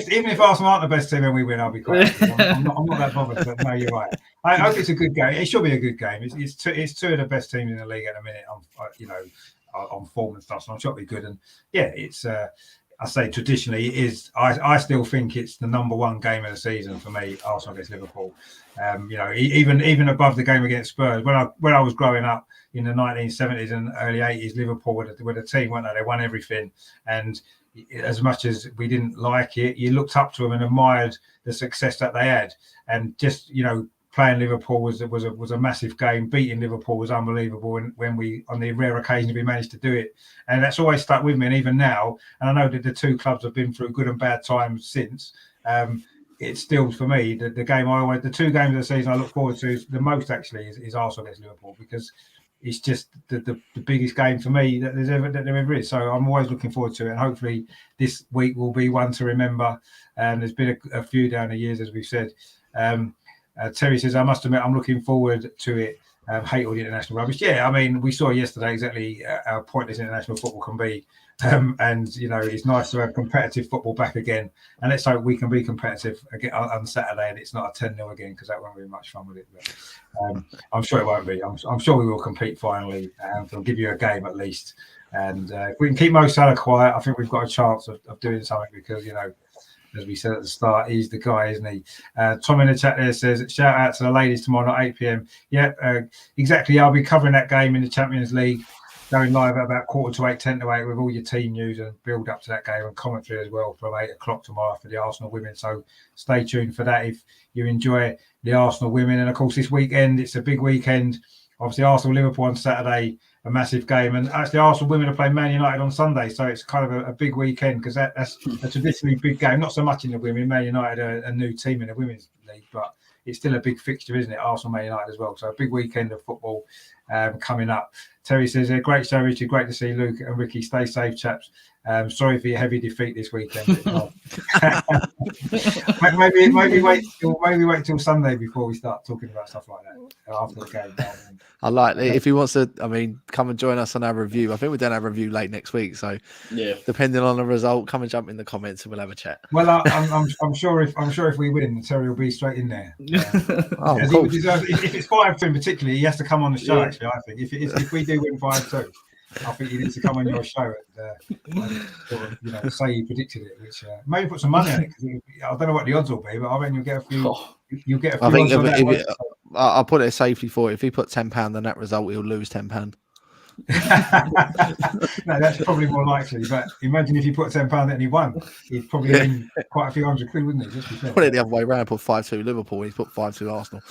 even if Arsenal aren't the best team and we win, I'll be quite happy. I'm not that bothered. But no, you're right. I hope it's a good game. It should be a good game. It's two of the best teams in the league at the minute. On form and stuff. So I'm sure it'll be good. And yeah, it's. I say traditionally it is. I still think it's the number one game of the season for me. Arsenal against Liverpool. You know, even above the game against Spurs. When I was growing up in the 1970s and early 80s, Liverpool were the team, weren't they? They won everything. And as much as we didn't like it, you looked up to them and admired the success that they had. And just, you know, playing Liverpool was a massive game. Beating Liverpool was unbelievable. And when we, on the rare occasion, we managed to do it, and that's always stuck with me. And even now, and I know that the two clubs have been through good and bad times since. It's still, for me, the two games of the season I look forward to the most actually is Arsenal against Liverpool, because it's just the biggest game for me that there ever is. So I'm always looking forward to it, and hopefully this week will be one to remember. There's been a few down the years, as we've said. Terry says, I must admit, I'm looking forward to it. hate all the international rubbish. Yeah, I mean, we saw yesterday exactly how pointless international football can be. And, you know, it's nice to have competitive football back again. And let's hope we can be competitive again on Saturday and it's not a 10-0 again, because that won't be much fun with it. But I'm sure it won't be. I'm sure we will compete finally, and we'll give you a game at least. And if we can keep Mo Salah quiet, I think we've got a chance of doing something, because, you know, as we said at the start, he's the guy, isn't he? Tom in the chat there says, shout out to the ladies tomorrow night, 8 p.m. Yeah, exactly. I'll be covering that game in the Champions League, going live at about 7:45, 7:50 with all your team news and build up to that game and commentary as well from 8 o'clock tomorrow for the Arsenal women. So stay tuned for that if you enjoy the Arsenal women. And of course, this weekend, it's a big weekend. Obviously, Arsenal-Liverpool on Saturday, a massive game. And actually, Arsenal women are playing Man United on Sunday. So it's kind of a big weekend, because that's a traditionally big game. Not so much in the women. Man United are a new team in the Women's League, but it's still a big fixture, isn't it? Arsenal, Man United as well. So a big weekend of football coming up. Terry says, great show, Richard. Great to see Luke and Ricky. Stay safe, chaps. Sorry for your heavy defeat this weekend. maybe wait till Sunday before we start talking about stuff like that after the game. I like it. If he wants to, I mean, come and join us on our review. I think we're going to have a review late next week. So, yeah, depending on the result, come and jump in the comments and we'll have a chat. Well, I'm sure if we win, Terry will be straight in there. Oh, if it's 5-2 particularly, he has to come on the show. Yeah. Actually, I think if we do win 5-2. I think he needs to come on your show and sort of, you know, say he predicted it, which maybe put some money on it, because I don't know what the odds will be, but I mean you'll get a few. You'll get a few. I think I'll put it safely for it. If he put £10 on that result, he'll lose £10. No, that's probably more likely. But imagine if you put £10 and he won, he'd probably win quite a few hundred quid, wouldn't he? Just be fair. Put it the other way around. Put 5-2 Liverpool. He's put 5-2 Arsenal.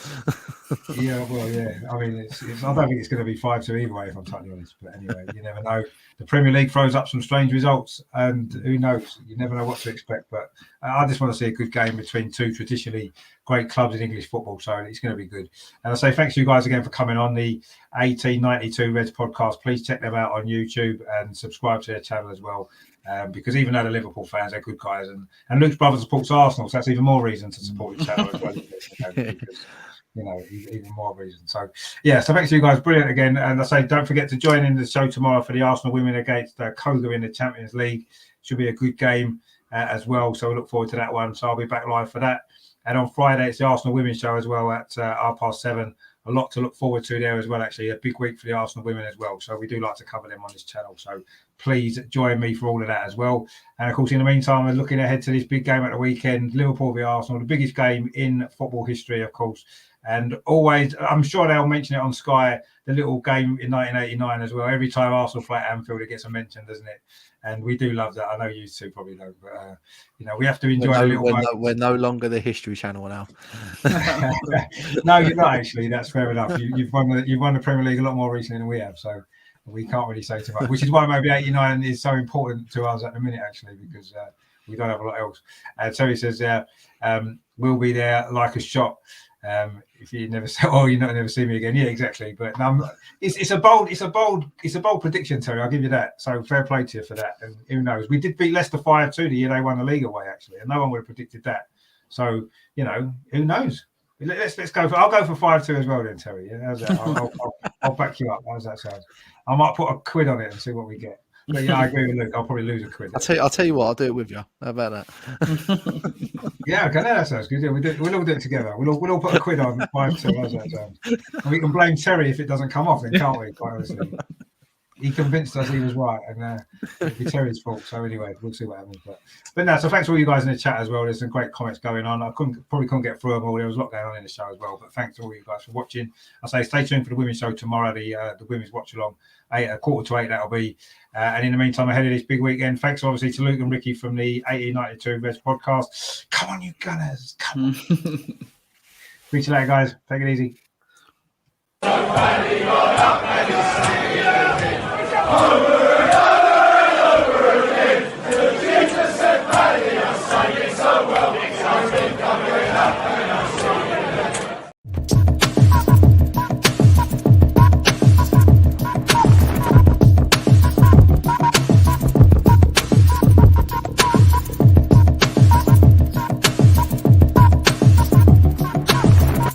Yeah, well, yeah. I mean, I don't think it's going to be 5-2 either way, if I'm totally honest. But anyway, you never know. The Premier League throws up some strange results, and who knows? You never know what to expect. But I just want to see a good game between two traditionally great clubs in English football, so it's going to be good. And I say thanks to you guys again for coming on the 1892 Reds podcast. Please check them out on YouTube and subscribe to their channel as well, because even though the Liverpool fans are good guys, and Luke's brother supports Arsenal, so that's even more reason to support the channel as well. Because, you know, even more reason. So, yeah, so thanks to you guys. Brilliant again. And I say, don't forget to join in the show tomorrow for the Arsenal women against Koga in the Champions League. Should be a good game as well. So we look forward to that one. So I'll be back live for that. And on Friday, it's the Arsenal women's show as well at 7:30. A lot to look forward to there as well, actually. A big week for the Arsenal women as well. So we do like to cover them on this channel. So please join me for all of that as well. And, of course, in the meantime, we're looking ahead to this big game at the weekend, Liverpool v Arsenal, the biggest game in football history, of course. And always, I'm sure they'll mention it on Sky, the little game in 1989 as well. Every time Arsenal play at Anfield, it gets a mention, doesn't it? And we do love that. I know you two probably don't, but you know, we have to enjoy a little. We're no longer the History Channel now. No, you're not actually. That's fair enough. You've won the Premier League a lot more recently than we have, so we can't really say too much. Which is why maybe 89 is so important to us at the minute, actually, because we don't have a lot else. Terry says, we'll be there like a shot. If you never say, you're not never see me again. Yeah, exactly. But it's a bold prediction, Terry. I'll give you that. So fair play to you for that. And who knows? We did beat Leicester 5-2 the year they won the league away, actually, and no one would have predicted that. So you know, who knows? Let's go I'll go for 5-2 as well, then, Terry. Yeah, how's that? I'll back you up. How's that sound? I might put a quid on it and see what we get. But yeah, I agree with Luke. I'll probably lose a quid. I'll tell you what. I'll do it with you. How about that? Yeah, okay, that sounds good. Yeah, we'll all do it together. We'll all put a quid on 5-2. How's that sound? And we can blame Terry if it doesn't come off, then, can't we? Quite honestly, he convinced us he was right, and it'll be Terry's fault. So anyway, we'll see what happens. But no. So thanks to all you guys in the chat as well. There's some great comments going on. I probably couldn't get through them all. There was a lot going on in the show as well. But thanks to all you guys for watching. I say stay tuned for the women's show tomorrow. The women's watch along. 7:45 that'll be. And in the meantime, ahead of this big weekend, thanks obviously to Luke and Ricky from the 1892 Reds podcast. Come on, you Gunners. Come on. Speak to you later, guys. Take it easy.